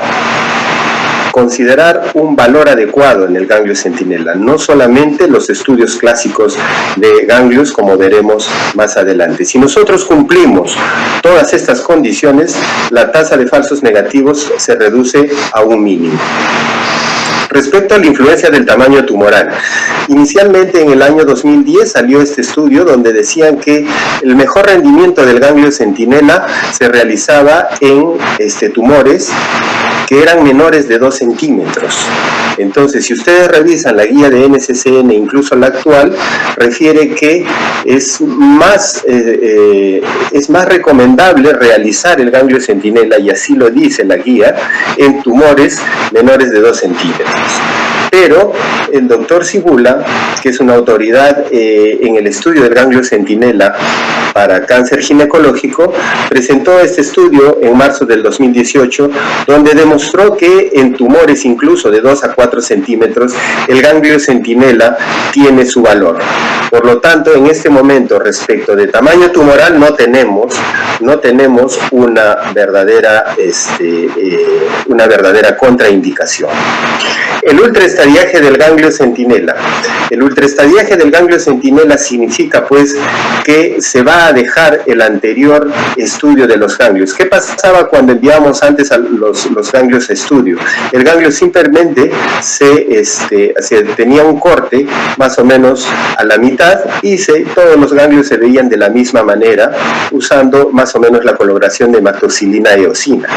considerar un valor adecuado en el ganglio centinela, no solamente los estudios clásicos de ganglios, como veremos más adelante. Si nosotros cumplimos todas estas condiciones, la tasa de falsos negativos se reduce a un mínimo. Respecto a la influencia del tamaño tumoral, inicialmente en el año 2010 salió este estudio donde decían que el mejor rendimiento del ganglio centinela se realizaba en tumores que eran menores de 2 centímetros. Entonces, si ustedes revisan la guía de NCCN, incluso la actual, refiere que es más recomendable realizar el ganglio centinela, y así lo dice la guía, en tumores menores de 2 centímetros. Pero el doctor Cibula, que es una autoridad en el estudio del ganglio centinela para cáncer ginecológico, presentó este estudio en marzo del 2018, donde demostró que en tumores incluso de 2 a 4 centímetros, el ganglio centinela tiene su valor. Por lo tanto, en este momento, respecto de tamaño tumoral, no tenemos una verdadera contraindicación. El ultraestadiaje del ganglio centinela. El ultraestadiaje del ganglio centinela significa pues que se va a dejar el anterior estudio de los ganglios. ¿Qué pasaba cuando enviamos antes a los ganglios a estudio? El ganglio simplemente se tenía un corte más o menos a la mitad, y todos los ganglios se veían de la misma manera, usando más o menos la coloración de hematoxilina e eosina.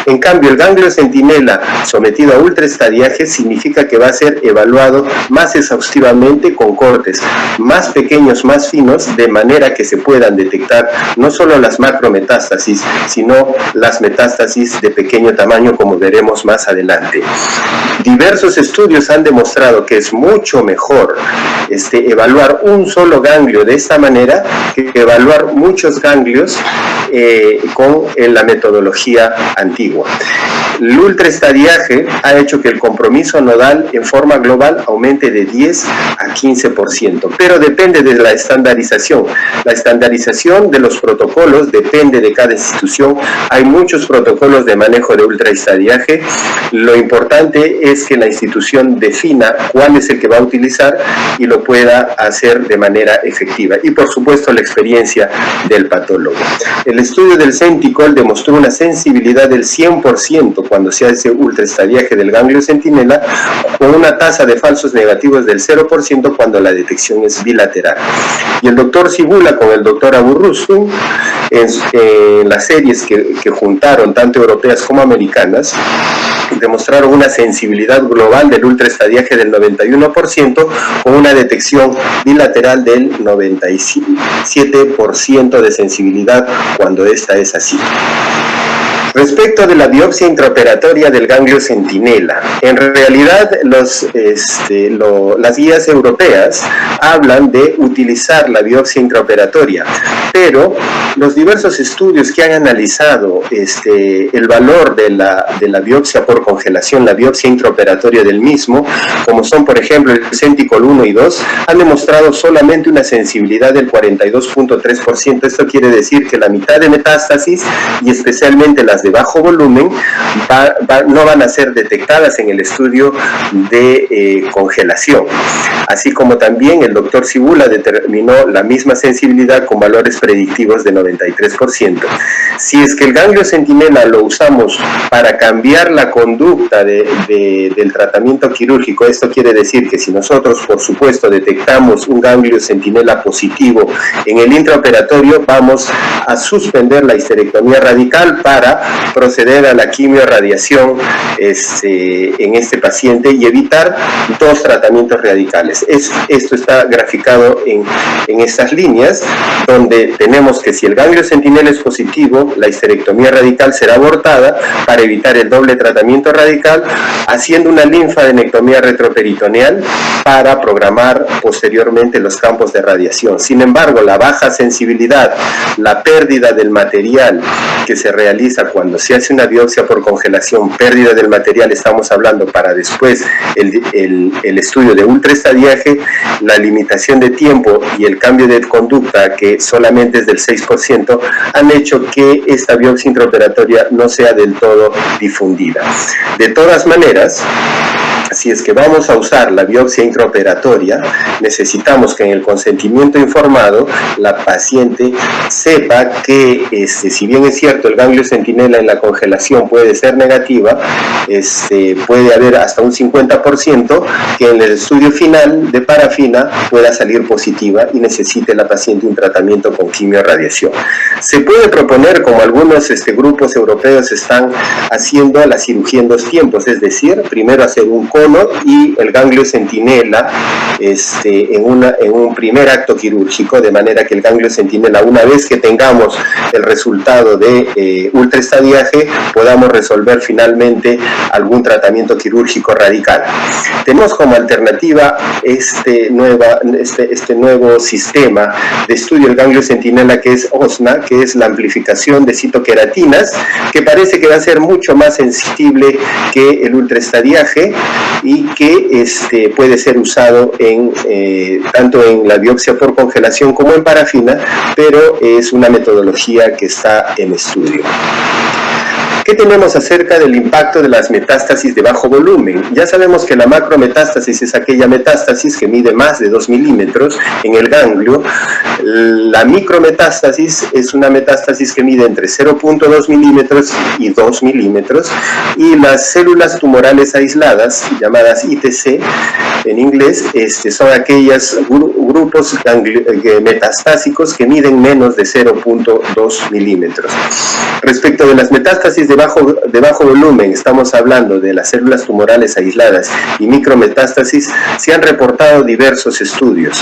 En cambio, el ganglio centinela sometido a ultraestadiaje significa que va a ser evaluado más exhaustivamente con cortes más pequeños, más finos, de manera que se puedan detectar no solo las macrometástasis, sino las metástasis de pequeño tamaño, como veremos más adelante. Diversos estudios han demostrado que es mucho mejor evaluar un solo ganglio de esta manera que evaluar muchos ganglios con la metodología antigua. El ultraestadiaje ha hecho que el compromiso nodal en forma global aumente de 10 a 15%, pero depende de la estandarización. La estandarización de los protocolos depende de cada institución. Hay muchos protocolos de manejo de ultraestadiaje. Lo importante es que la institución defina cuál es el que va a utilizar y lo pueda hacer de manera efectiva. Y por supuesto la experiencia del patólogo. El estudio del Centicol demostró una sensibilidad del 100% cuando se hace ultraestadiaje del ganglio centinela, con una tasa de falsos negativos del 0% cuando la detección es bilateral. Y el doctor Cibula con el doctor Aburruzu, en las series que juntaron tanto europeas como americanas, demostraron una sensibilidad global del ultraestadiaje del 91% con una detección bilateral del 97% de sensibilidad cuando esta es así. Respecto de la biopsia intraoperatoria del ganglio centinela, en realidad las guías europeas hablan de utilizar la biopsia intraoperatoria, pero los diversos estudios que han analizado el valor de la biopsia por congelación, la biopsia intraoperatoria del mismo, como son por ejemplo el Centicol 1 y 2, han demostrado solamente una sensibilidad del 42.3%. Esto quiere decir que la mitad de metástasis, y especialmente las de bajo volumen, no van a ser detectadas en el estudio de congelación. Así como también el doctor Cibula determinó la misma sensibilidad con valores predictivos de 93%. Si es que el ganglio centinela lo usamos para cambiar la conducta del tratamiento quirúrgico, esto quiere decir que si nosotros, por supuesto, detectamos un ganglio centinela positivo en el intraoperatorio, vamos a suspender la histerectomía radical para proceder a la quimiorradiación en este paciente y evitar dos tratamientos radicales. Esto está graficado en estas líneas, donde tenemos que si el ganglio centinela es positivo, la histerectomía radical será abortada para evitar el doble tratamiento radical, haciendo una linfadenectomía retroperitoneal para programar posteriormente los campos de radiación. Sin embargo, la baja sensibilidad, la pérdida del material que se realiza cuando se hace una biopsia por congelación, pérdida del material, estamos hablando para después el estudio de ultraestadiaje, la limitación de tiempo y el cambio de conducta, que solamente es del 6%, han hecho que esta biopsia intraoperatoria no sea del todo difundida. De todas maneras, si es que vamos a usar la biopsia intraoperatoria, necesitamos que en el consentimiento informado la paciente sepa que si bien es cierto el ganglio centinela en la congelación puede ser negativa, puede haber hasta un 50% que en el estudio final de parafina pueda salir positiva y necesite la paciente un tratamiento con quimiorradiación. Se puede proponer, como algunos grupos europeos están haciendo, la cirugía en 2 tiempos, es decir, primero hacer un cono y el ganglio centinela en un primer acto quirúrgico, de manera que el ganglio centinela, una vez que tengamos el resultado de ultraestadiaje, podamos resolver finalmente algún tratamiento quirúrgico radical. Tenemos como alternativa este nuevo sistema de estudio del ganglio centinela, que es OSNA, que es la amplificación de citoqueratinas, que parece que va a ser mucho más sensible que el ultraestadiaje y que puede ser usado tanto en la biopsia por congelación como en parafina, pero es una metodología que está en estudio. ¿Qué tenemos acerca del impacto de las metástasis de bajo volumen? Ya sabemos que la macrometástasis es aquella metástasis que mide más de 2 milímetros en el ganglio. La micrometástasis es una metástasis que mide entre 0.2 milímetros y 2 milímetros, y las células tumorales aisladas, llamadas ITC en inglés, son aquellos grupos metastásicos que miden menos de 0.2 milímetros. Respecto de las metástasis de bajo volumen, estamos hablando de las células tumorales aisladas y micrometástasis, se han reportado diversos estudios.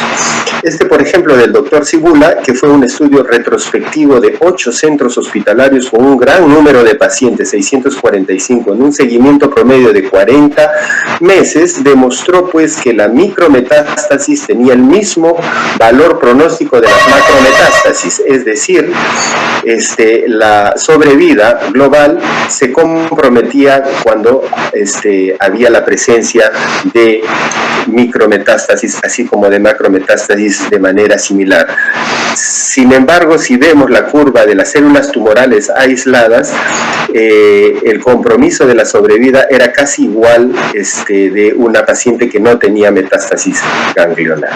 Por ejemplo, del doctor Cibula, que fue un estudio retrospectivo de 8 centros hospitalarios con un gran número de pacientes, 645, en un seguimiento promedio de 40 meses, demostró pues que la micrometástasis tenía el mismo valor pronóstico de las macrometástasis, es decir, la sobrevida global se comprometía cuando había la presencia de micrometástasis, así como de macrometástasis de manera similar. Sin embargo, si vemos la curva de las células tumorales aisladas, el compromiso de la sobrevida era casi igual de una paciente que no tenía metástasis ganglionar.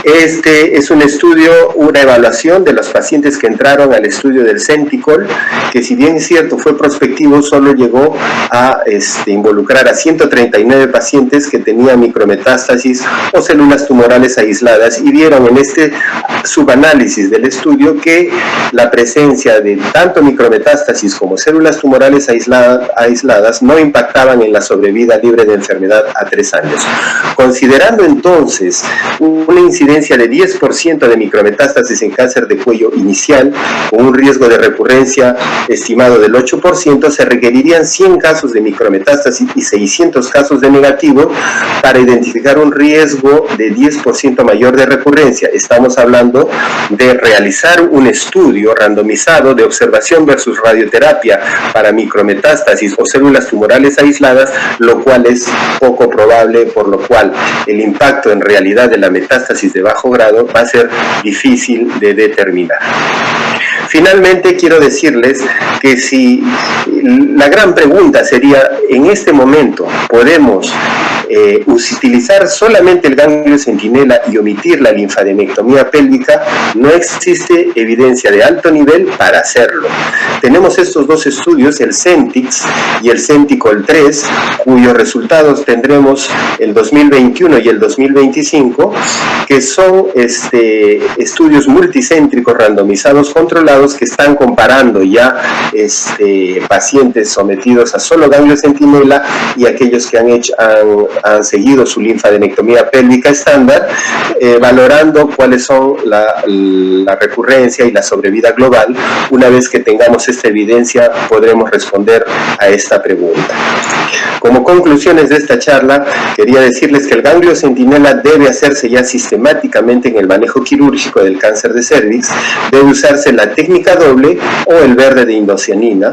Es un estudio, una evaluación de los pacientes que entraron al estudio del Senticol, que si bien es cierto fue prospectivo, solo llegó a involucrar a 139 pacientes que tenían micrometástasis o células tumorales aisladas, y vieron en este subanálisis del estudio que la presencia de tanto micrometástasis como células tumorales aisladas no impactaban en la sobrevida libre de enfermedad a 3 años. Considerando entonces una incidencia de 10% de micrometástasis en cáncer de cuello inicial, con un riesgo de recurrencia estimado del 8%, se requerirían 100 casos de micrometástasis y 600 casos de negativo para identificar un riesgo de 10% mayor de recurrencia. Estamos hablando de realizar un estudio randomizado de observación versus radioterapia para micrometástasis o células tumorales aisladas, lo cual es poco probable, por lo cual el impacto en realidad de la metástasis de bajo grado va a ser difícil de determinar. Finalmente, quiero decirles que si la gran pregunta sería, en este momento, ¿podemos utilizar solamente el ganglio centinela y omitir la linfadenectomía pélvica? No existe evidencia de alto nivel para hacerlo. Tenemos estos dos estudios, el CENTIX y el CENTICOL 3, cuyos resultados tendremos el 2021 y el 2025, que son estudios multicéntricos randomizados controlados que están comparando ya pacientes sometidos a solo ganglio centinela y aquellos que han seguido su linfadenectomía pélvica estándar, valorando cuáles son la recurrencia y la sobrevida global. Una vez que tengamos esta evidencia, podremos responder a esta pregunta. Como conclusiones de esta charla, quería decirles que el ganglio centinela debe hacerse ya sistemáticamente en el manejo quirúrgico del cáncer de cervix. Debe usarse la técnica doble o el verde de indocianina.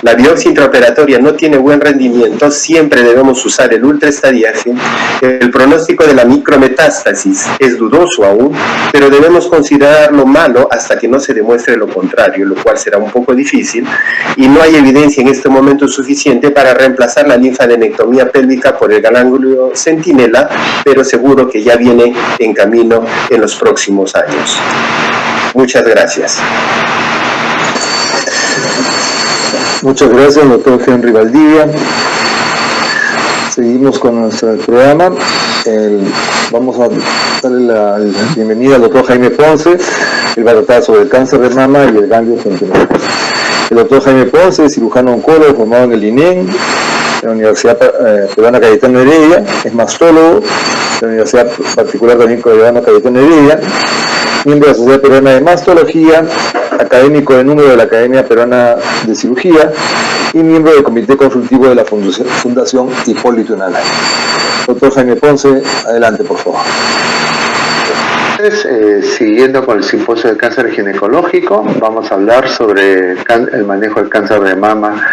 La biopsia intraoperatoria no tiene buen rendimiento, siempre debemos usar el ultraestadiaje. El pronóstico de la micrometástasis es dudoso aún, pero debemos considerarlo malo hasta que no se demuestre lo contrario, lo cual será un poco difícil, y no hay evidencia en este momento suficiente para reemplazar la linfadenectomía pélvica por el ganglio centinela, pero seguro que ya viene en camino en los próximos años. Muchas gracias. Muchas gracias, doctor Henry Valdivia. Seguimos con nuestro programa. Vamos a darle la bienvenida al doctor Jaime Ponce. Él va a tratar sobre el cáncer de mama y el ganglio centinela. El doctor Jaime Ponce es cirujano oncólogo formado en el INEN, de la Universidad Peruana Cayetano Heredia, es mastólogo de la Universidad Particular también Peruana Cayetano Heredia, miembro de la Sociedad Peruana de Mastología, académico de número de la Academia Peruana de Cirugía y miembro del Comité Consultivo de la Fundación Hipólito Unanue. Doctor Jaime Ponce, adelante por favor. Siguiendo con el simposio de cáncer ginecológico, vamos a hablar sobre el manejo del cáncer de mama.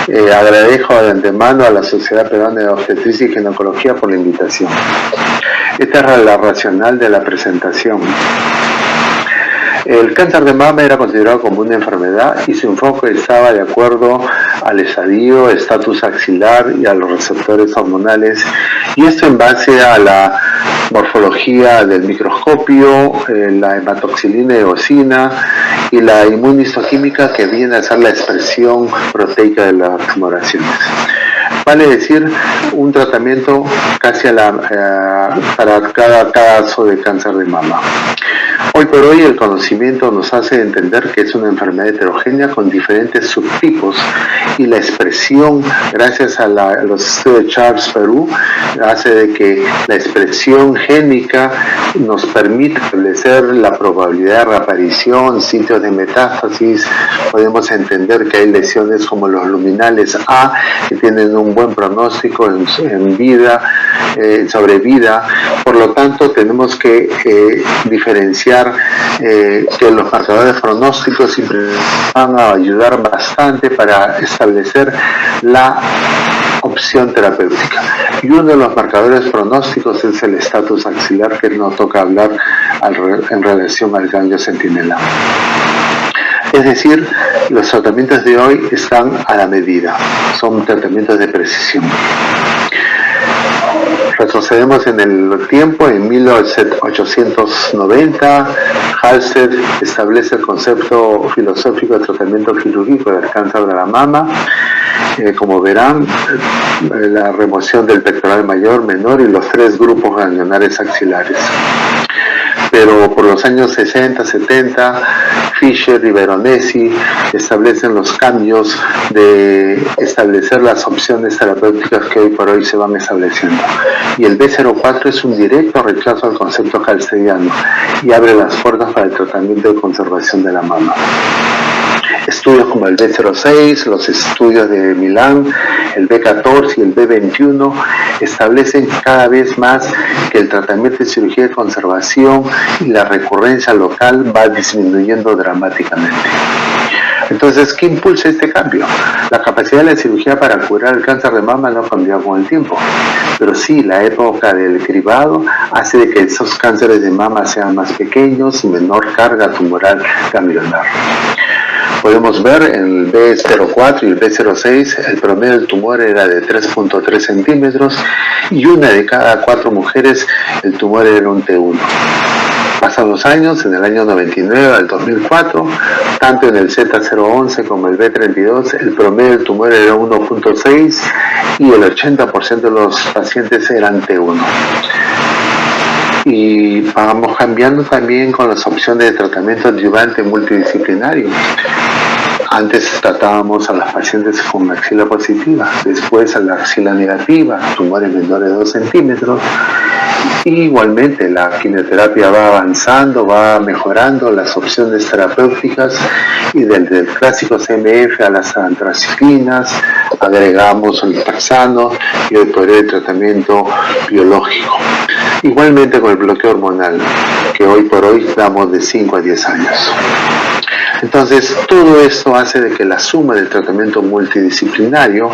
Agradezco de antemano a la Sociedad Peruana de Obstetricia y Ginecología por la invitación. Esta es la racional de la presentación. El cáncer de mama era considerado como una enfermedad y su enfoque estaba de acuerdo al estadio, estatus axilar y a los receptores hormonales, y esto en base a la morfología del microscopio, la hematoxilina y eosina y la inmunistoquímica, que viene a ser la expresión proteica de las tumoraciones. Vale decir, un tratamiento casi para cada caso de cáncer de mama. Hoy por hoy el conocimiento nos hace entender que es una enfermedad heterogénea con diferentes subtipos, y la expresión, gracias a los estudios de Charles Perú, hace de que la expresión génica nos permita establecer la probabilidad de reaparición, sitios de metástasis. Podemos entender que hay lesiones como los luminales A, que tienen un buen pronóstico en vida, sobre vida. Por lo tanto, tenemos que diferenciar que los marcadores pronósticos siempre van a ayudar bastante para establecer la opción terapéutica. Y uno de los marcadores pronósticos es el estatus axilar, que nos toca hablar en relación al ganglio centinela. Es decir, los tratamientos de hoy están a la medida, son tratamientos de precisión. Retrocedemos en el tiempo. En 1890, Halsted establece el concepto filosófico de tratamiento quirúrgico del cáncer de la mama. Como verán, la remoción del pectoral mayor, menor y los 3 grupos ganglionares axilares. Pero por los años 60, 70, Fisher y Veronesi establecen los cambios de establecer las opciones terapéuticas que hoy por hoy se van estableciendo. Y el B04 es un directo rechazo al concepto halstediano y abre las puertas para el tratamiento de conservación de la mama. Estudios como el B06, los estudios de Milán, el B14 y el B21 establecen cada vez más que el tratamiento de cirugía de conservación y la recurrencia local va disminuyendo dramáticamente. Entonces, ¿qué impulsa este cambio? La capacidad de la cirugía para curar el cáncer de mama no ha cambiado con el tiempo, pero sí, la época del cribado hace de que esos cánceres de mama sean más pequeños y menor carga tumoral ganglionar. Podemos ver en el B04 y el B06, el promedio del tumor era de 3.3 centímetros y una de cada 4 mujeres el tumor era un T1. Pasan los años, en el año 99 al 2004, tanto en el Z011 como el B32, el promedio del tumor era 1.6 y el 80% de los pacientes eran T1. Y vamos cambiando también con las opciones de tratamiento adyuvante multidisciplinario. Antes tratábamos a las pacientes con axila positiva, después a la axila negativa, tumores menores de 2 centímetros. Y igualmente la quimioterapia va avanzando, va mejorando las opciones terapéuticas, y desde el clásico CMF a las antraciclinas agregamos el taxano y hoy por hoy el tratamiento biológico. Igualmente con el bloqueo hormonal, que hoy por hoy damos de 5 a 10 años. Entonces, todo esto hace de que la suma del tratamiento multidisciplinario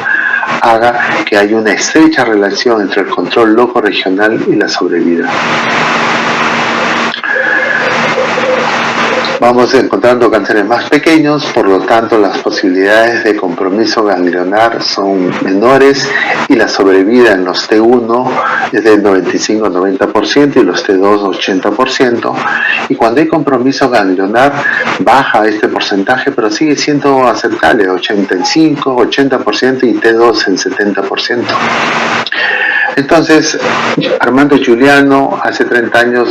haga que haya una estrecha relación entre el control loco regional y la sobrevida. Vamos encontrando cánceres más pequeños, por lo tanto las posibilidades de compromiso ganglionar son menores y la sobrevida en los T1 es del 95-90% y los T2 80%, y cuando hay compromiso ganglionar baja este porcentaje, pero sigue siendo aceptable, 85-80% y T2 en 70%. Entonces, Armando Giuliano, hace 30 años,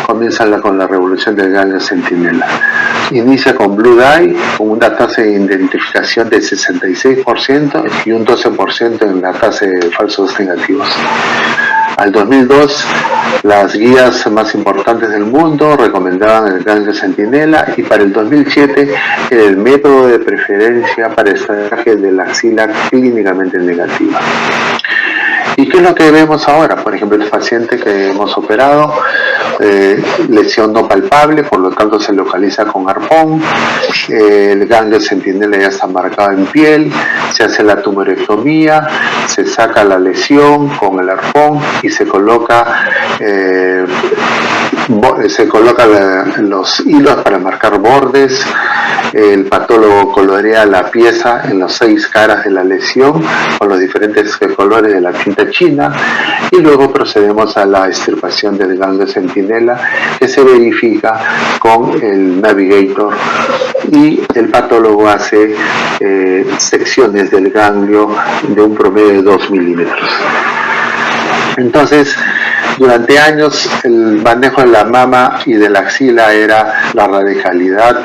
comienza con la revolución del ganglio centinela. Inicia con Blue Dye, con una tasa de identificación de 66% y un 12% en la tasa de falsos negativos. Al 2002, las guías más importantes del mundo recomendaban el ganglio centinela, y para el 2007 era el método de preferencia para extraje de la axila clínicamente negativa. ¿Y qué es lo que vemos ahora? Por ejemplo, el paciente que hemos operado, lesión no palpable, por lo tanto se localiza con arpón, el ganglio centinela ya está marcado en piel, se hace la tumorectomía, se saca la lesión con el arpón y se coloca se colocan los hilos para marcar bordes. El patólogo colorea la pieza en las 6 caras de la lesión con los diferentes colores de la tinta china y luego procedemos a la extirpación del ganglio centinela, que se verifica con el Navigator, y el patólogo hace secciones del ganglio de un promedio de 2 milímetros. Entonces, durante años el manejo de la mama y de la axila era la radicalidad,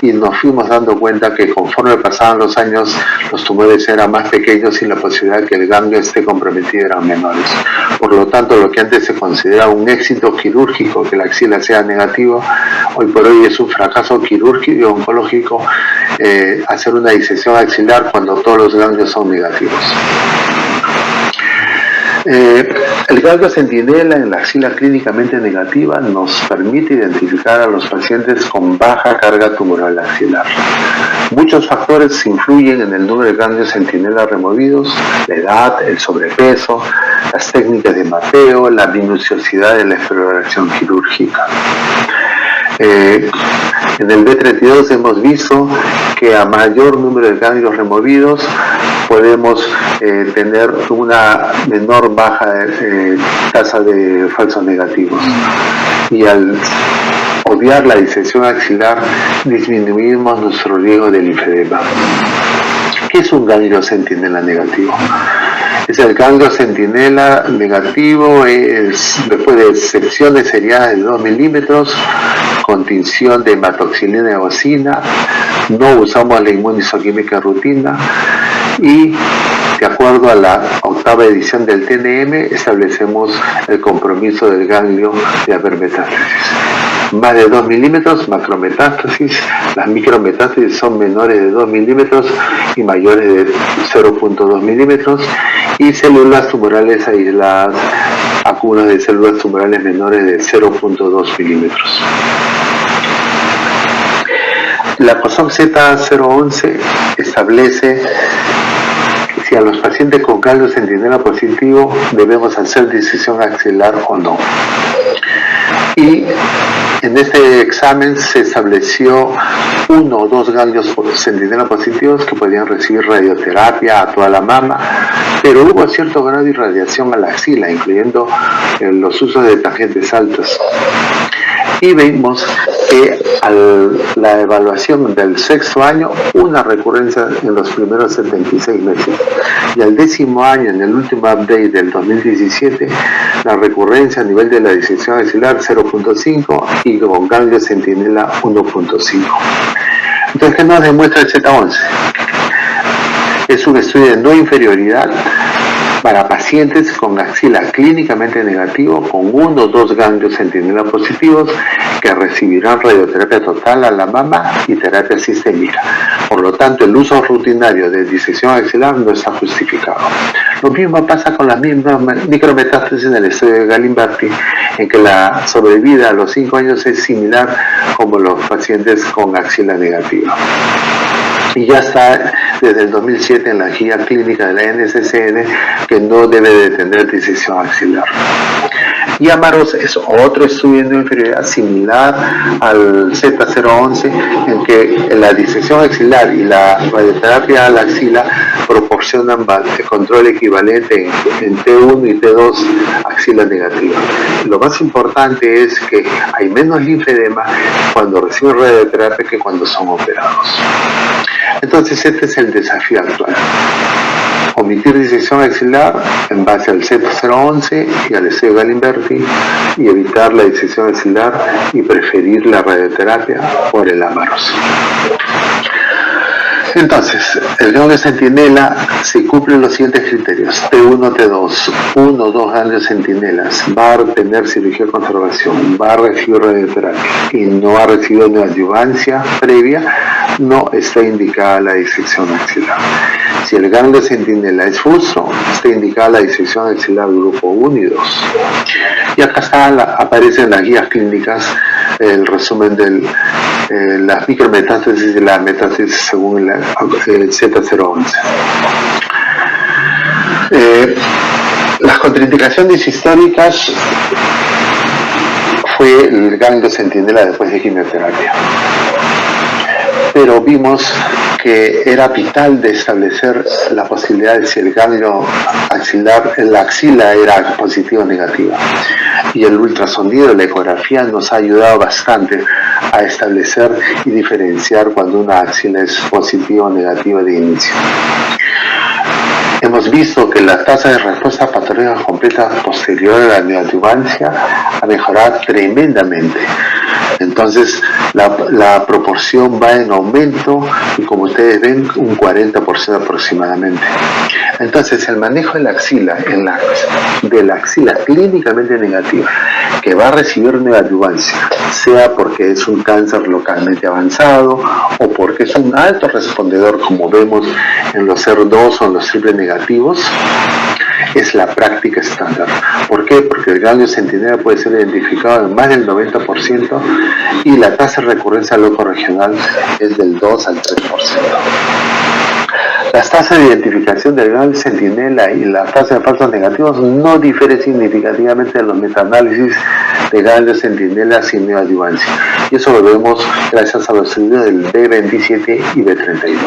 y nos fuimos dando cuenta que conforme pasaban los años los tumores eran más pequeños y la posibilidad de que el ganglio esté comprometido eran menores. Por lo tanto, lo que antes se consideraba un éxito quirúrgico, que la axila sea negativo, hoy por hoy es un fracaso quirúrgico y oncológico hacer una disección axilar cuando todos los ganglios son negativos. El ganglio centinela en la axila clínicamente negativa nos permite identificar a los pacientes con baja carga tumoral axilar. Muchos factores influyen en el número de ganglios centinela removidos: la edad, el sobrepeso, las técnicas de mapeo, la minuciosidad de la exploración quirúrgica. En el B32 hemos visto que a mayor número de ganglios removidos podemos tener una menor baja tasa de falsos negativos, y al obviar la disección axilar disminuimos nuestro riesgo de linfedema. ¿Qué es un ganglio centinela negativo? Es el ganglio centinela negativo, después de secciones seriadas de 2 milímetros, con tinción de hematoxilina y eosina, no usamos la inmunistoquímica de rutina, y de acuerdo a la 8ª edición del TNM establecemos el compromiso del ganglio de haber metástasis. Más de 2 milímetros, macrometástasis. Las micrometástasis son menores de 2 milímetros y mayores de 0.2 milímetros. Y células tumorales aisladas, acúmulos de células tumorales menores de 0.2 milímetros. La COSOC Z011 establece si a los pacientes con ganglio centinela positivo debemos hacer disección axilar o no. Y en este examen se estableció 1 o 2 ganglios centinela positivos que podían recibir radioterapia a toda la mama, pero hubo cierto grado de irradiación a la axila, incluyendo los usos de tangentes altos. Y vimos que a la evaluación del 6º año, una recurrencia en los primeros 76 meses. Y al 10º año, en el último update del 2017, la recurrencia a nivel de la disección axilar 0.5 y con ganglio centinela 1.5. Entonces, ¿qué nos demuestra el Z11? Es un estudio de no inferioridad para pacientes con axila clínicamente negativo con 1 o 2 ganglios centinela positivos que recibirán radioterapia total a la mama y terapia sistémica. Por lo tanto, el uso rutinario de disección axilar no está justificado. Lo mismo pasa con las mismas micrometástasis en el estudio de Galimberti, en que la sobrevida a los 5 años es similar como los pacientes con axila negativa. Y ya está desde el 2007 en la guía clínica de la NCCN que no debe de tener disección axilar. Y Amaros es otro estudio de inferioridad similar al Z011, en que la disección axilar y la radioterapia a la axila proporcionan control equivalente en T1 y T2 axila negativa. Lo más importante es que hay menos linfedema cuando reciben radioterapia que cuando son operados. Entonces este es el desafío actual: omitir disección axilar en base al Z011 y al estudio Galimberti, y evitar la disección axilar y preferir la radioterapia por el Amaros. Entonces, el ganglio centinela, si cumple los siguientes criterios: T1, T2, 1 o 2 ganglios centinelas, va a tener cirugía de conservación, va a recibir radioterapia y no ha recibido neoadjuvancia previa, no está indicada la disección axilar. Si el ganglio centinela es fuso, está indicada la disección axilar grupo 1 y 2. Y acá aparecen las guías clínicas, el resumen de las micrometástasis y la metástasis según el Z011. Las contraindicaciones históricas fue el ganglio centinela después de quimioterapia. Pero vimos que era vital de establecer la posibilidad de si el ganglio axilar, la axila era positiva o negativa. Y el ultrasonido, la ecografía nos ha ayudado bastante a establecer y diferenciar cuando una axila es positiva o negativa de inicio. Hemos visto que la tasa de respuesta patológica completa posterior a la neoadyuvancia ha mejorado tremendamente. Entonces, la proporción va en aumento y, como ustedes ven, un 40% aproximadamente. Entonces, el manejo de la axila, clínicamente negativa, que va a recibir neoadyuvancia, sea porque es un cáncer localmente avanzado o porque es un alto respondedor, como vemos en los HER2 o en los triple negativos, es la práctica estándar. ¿Por qué? Porque el ganglio centinela puede ser identificado en más del 90% y la tasa de recurrencia locorregional es del 2 al 3%. Las tasas de identificación del ganglio centinela y la tasa de falsos negativos no difieren significativamente de los metaanálisis de ganglio centinela sin neoadyuvancia. Y eso lo vemos gracias a los estudios del B27 y B32.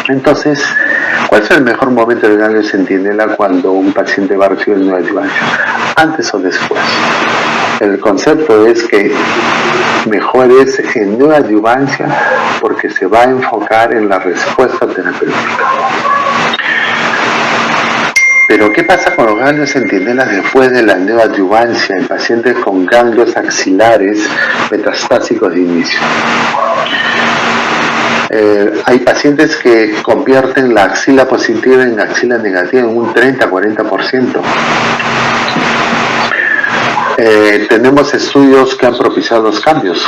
Entonces, ¿cuál es el mejor momento del ganglio centinela cuando un paciente va a recibir neoadyuvancia? ¿Antes o después? El concepto es que mejor es en neoadyuvancia porque se va a enfocar en la respuesta terapéutica. Pero, ¿qué pasa con los ganglios centinelas después de la neoadyuvancia en pacientes con ganglios axilares metastásicos de inicio? Hay pacientes que convierten la axila positiva en axila negativa en un 30-40%. Tenemos estudios que han propiciado los cambios,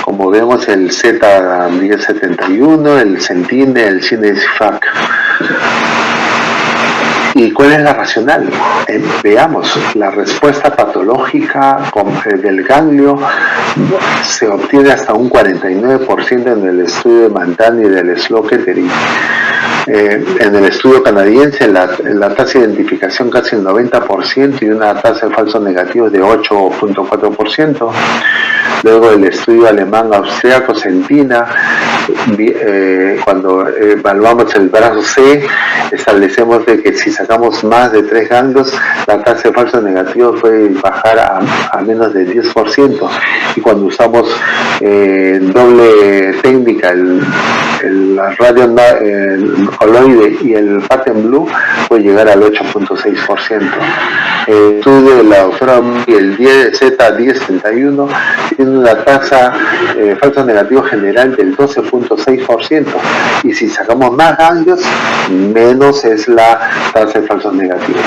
como vemos el Z1071, el Centine, el CINESIFAC. ¿Y cuál es la racional? Veamos, la respuesta patológica del ganglio se obtiene hasta un 49% en el estudio de Mantani y del Slow-Kettering. En el estudio canadiense la tasa de identificación casi el 90% y una tasa de falsos negativos de 8.4%. Luego el estudio alemán austriaco Centina, cuando evaluamos el brazo C, establecemos de que si sacamos más de 3 ganglios, la tasa de falsos negativos puede bajar a menos del 10%. Y cuando usamos doble técnica, el radio coloide y el pattern blue, puede llegar al 8.6%. El estudio de la doctora y el Z1031 tiene una tasa de falsos negativos general del 12.6%, y si sacamos más ganglios, menos es la tasa de falsos negativos.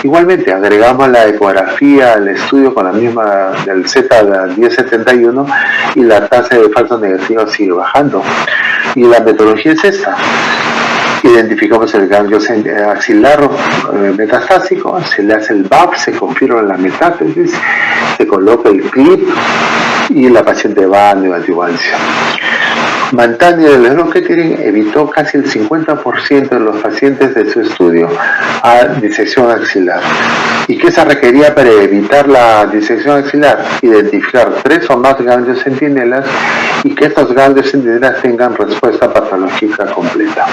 Igualmente, agregamos la ecografía al estudio con la misma del Z1071 y la tasa de falsos negativos sigue bajando. Y la metodología es esta. Identificamos el ganglio axilar metastásico, se le hace el BAP, se confirma la metástasis, se coloca el clip y la paciente va a neoadyuvancia. Mantani del Slow-Kettering evitó casi el 50% de los pacientes de su estudio a disección axilar. ¿Y qué se requería para evitar la disección axilar? Identificar 3 o más ganglios centinelas y que estos ganglios centinelas tengan respuesta patológica completa.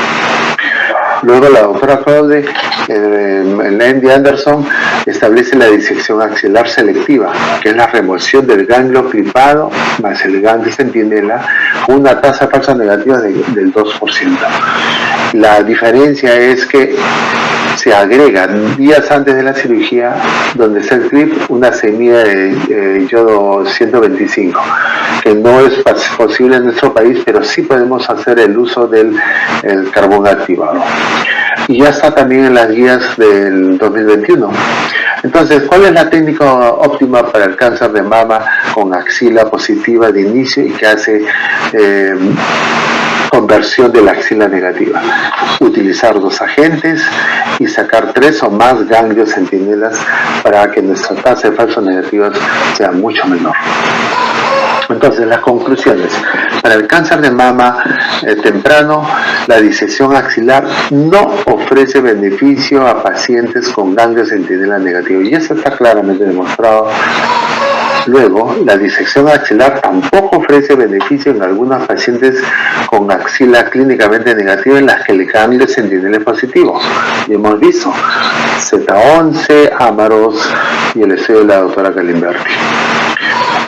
Luego la doctora Claude, Andy Anderson, establece la disección axilar selectiva, que es la remoción del ganglio clipado más el ganglio centinela con una tasa falsa negativa del 2%. La diferencia es que se agrega días antes de la cirugía, donde está el clip, una semilla de yodo 125, que no es posible en nuestro país, pero sí podemos hacer el uso del carbón activado. Y ya está también en las guías del 2021. Entonces, ¿cuál es la técnica óptima para el cáncer de mama con axila positiva de inicio y que hace conversión de la axila negativa? Utilizar 2 agentes y sacar 3 o más ganglios centinelas para que nuestra tasa de falsos negativos sea mucho menor. Entonces, las conclusiones. Para el cáncer de mama temprano, la disección axilar no ofrece beneficio a pacientes con ganglios centinela negativos. Y eso está claramente demostrado Luego, la disección axilar tampoco ofrece beneficio en algunos pacientes con axila clínicamente negativa en las que el ganglio centinela es positivo. Y hemos visto Z11, Amaros y el estudio de la doctora Galimberti.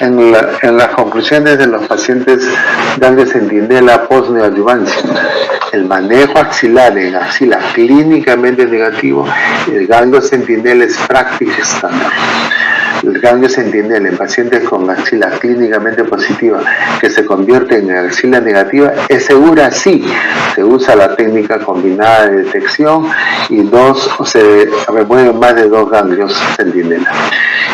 En las conclusiones de los pacientes ganglio centinela post-neoadyuvancia, el manejo axilar en axila clínicamente negativo, el ganglio centinela es práctica estándar. El ganglio centinela en pacientes con axila clínicamente positiva que se convierte en axila negativa es segura, sí. Se usa la técnica combinada de detección y se remueven más de 2 ganglios centinela.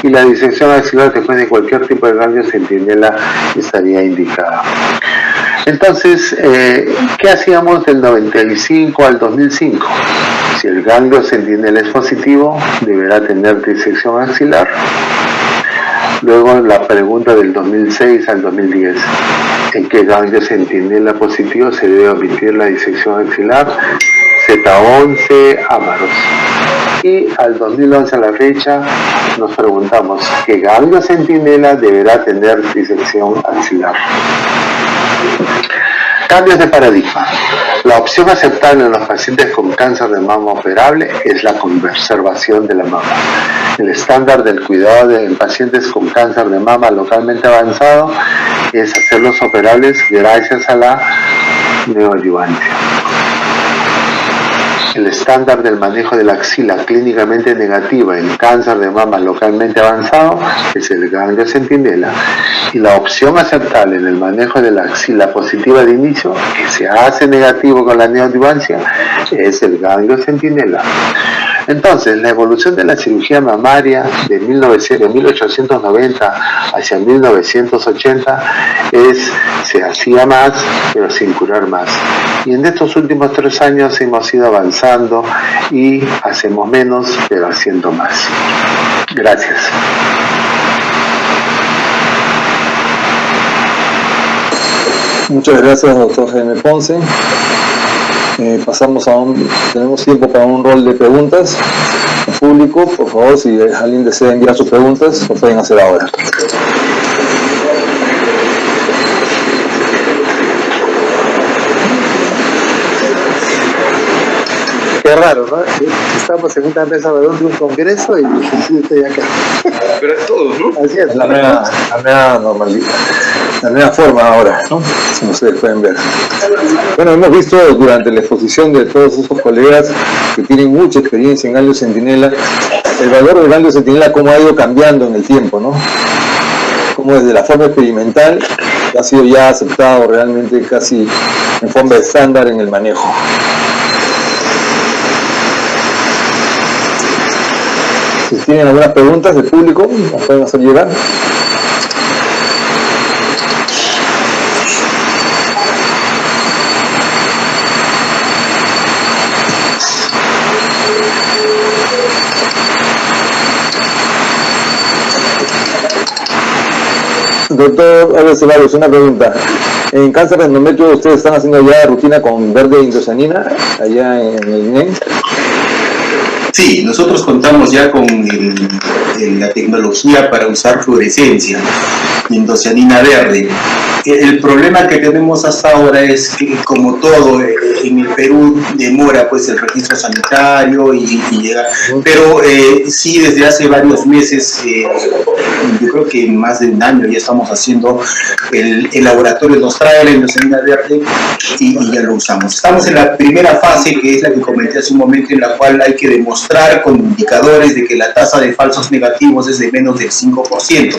Y la disección axilar después de cualquier tipo de ganglio centinela estaría indicada. Entonces, ¿qué hacíamos del 95 al 2005? Si el ganglio centinela es positivo, deberá tener disección axilar. Luego la pregunta del 2006 al 2010. ¿En qué ganglio centinela positivo se debe omitir la disección axilar? Z11, Amaros. Y al 2011 a la fecha nos preguntamos, ¿qué ganglio centinela deberá tener disección axilar? Cambios de paradigma. La opción aceptable en los pacientes con cáncer de mama operable es la conservación de la mama. El estándar del cuidado en pacientes con cáncer de mama localmente avanzado es hacerlos operables gracias a la neoadyuvancia. El estándar del manejo de la axila clínicamente negativa en cáncer de mama localmente avanzado es el ganglio centinela, y la opción aceptable en el manejo de la axila positiva de inicio, que se hace negativo con la neoadyuvancia, es el ganglio centinela. Entonces, la evolución de la cirugía mamaria de 1890 hacia 1980 se hacía más, pero sin curar más. Y en estos últimos 3 años hemos ido avanzando y hacemos menos, pero haciendo más. Gracias. Muchas gracias, doctor Jaime Ponce. Tenemos tiempo para un rol de preguntas. El público, por favor, si alguien desea enviar sus preguntas, lo pueden hacer ahora. Qué raro, ¿no? Estamos en una mesa redonda de un congreso y estoy acá. Pero es todos, ¿no? Así es. La nueva normalidad, la nueva forma ahora, ¿no? Como ustedes pueden ver. Bueno, hemos visto durante la exposición de todos esos colegas que tienen mucha experiencia en ganglio centinela, el valor del ganglio centinela, cómo ha ido cambiando en el tiempo, ¿no? Como desde la forma experimental ha sido ya aceptado realmente casi en forma estándar en el manejo. Si tienen algunas preguntas del público, nos pueden hacer llegar. Doctor Álvarez Ceballos, una pregunta. En cáncer de endometrio, ¿ustedes están haciendo ya rutina con verde indocyanina allá en el INEN? Sí, nosotros contamos ya con la tecnología para usar fluorescencia, indocyanina verde. El problema que tenemos hasta ahora es que, como todo en el Perú, demora pues el registro sanitario y llega, pero sí, desde hace varios meses, yo creo que más de un año ya estamos haciendo, el laboratorio nos trae la indocyanina verde y ya lo usamos. Estamos en la primera fase, que es la que comenté hace un momento, en la cual hay que demostrar con indicadores de que la tasa de falsos negativos es de menos del 5%.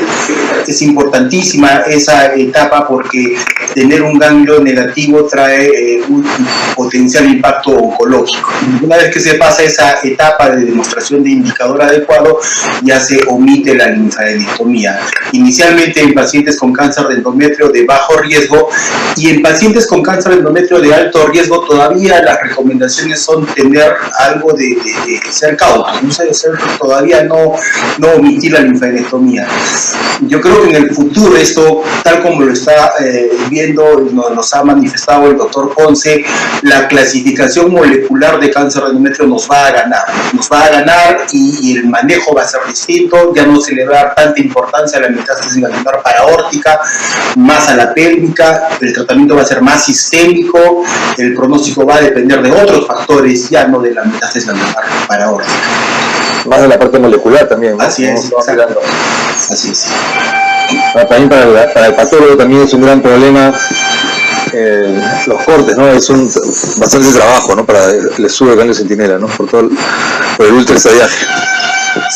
Es importantísima esa etapa porque tener un ganglio negativo trae un potencial impacto oncológico. Una vez que se pasa esa etapa de demostración de indicador adecuado, ya se omite la linfadenectomía. Inicialmente en pacientes con cáncer de endometrio de bajo riesgo, y en pacientes con cáncer de endometrio de alto riesgo todavía las recomendaciones son tener algo de ser cautos, no sé, todavía no omitir la linfadenectomía. Yo creo que en el futuro esto, tal como lo está viendo, nos ha manifestado el doctor Ponce, la clasificación molecular de cáncer de endometrio nos va a ganar y el manejo va a ser distinto, ya no se le va a dar tanta importancia a la metástasis glandular paraórtica, más a la pélvica, el tratamiento va a ser más sistémico, el pronóstico va a depender de otros factores, ya no de la metástasis glandular paraórtica. Más de la parte molecular también, ¿no? Así es, así es. También para el patólogo también es un gran problema los cortes, ¿no? Es bastante trabajo, ¿no? Para el estudio de ganglio centinela, ¿no? Por el ultraestadiaje.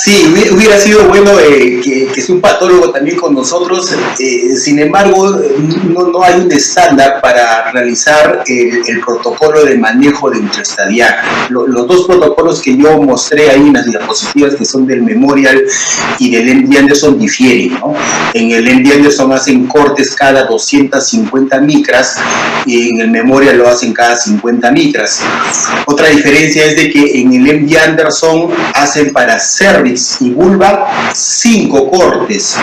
Sí, hubiera sido bueno que sea un patólogo también con nosotros, sin embargo no hay un estándar para realizar el protocolo de manejo de ultraestadiaje. Los dos protocolos que yo mostré ahí en las diapositivas, que son del Memorial y del MD Anderson, difieren, ¿no? En el MD Anderson hacen cortes cada 250 micras y en el Memorial lo hacen cada 50 micras. Otra diferencia es de que en el MD Anderson hacen para cervix y vulva 5 cortes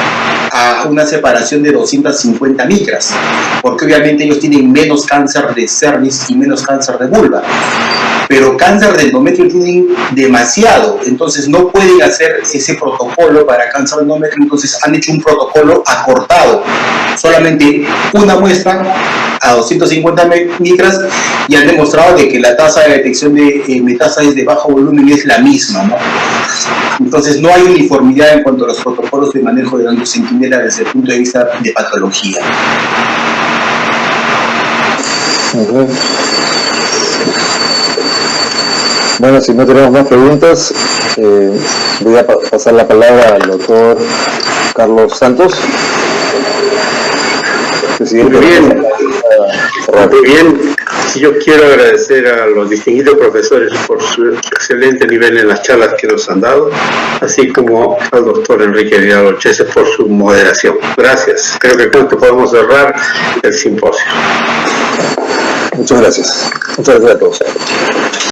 a una separación de 250 micras, porque obviamente ellos tienen menos cáncer de cervix y menos cáncer de vulva, pero cáncer de endometrio tienen demasiado, entonces no pueden hacer ese protocolo para cáncer de endometrio, entonces han hecho un protocolo acortado, solamente una muestra a 250 micras y han demostrado de que la tasa de detección de metástasis de bajo volumen es la misma, ¿no? Entonces no hay uniformidad en cuanto a los protocolos de manejo de ganglio centinela desde el punto de vista de patología. Okay. Bueno, si no tenemos más preguntas, voy a pasar la palabra al doctor Carlos Santos. Muy bien. Yo quiero agradecer a los distinguidos profesores por su excelente nivel en las charlas que nos han dado, así como al doctor Enrique Vidal Olchese por su moderación. Gracias. Creo que con esto podemos cerrar el simposio. Muchas gracias. Muchas gracias a todos.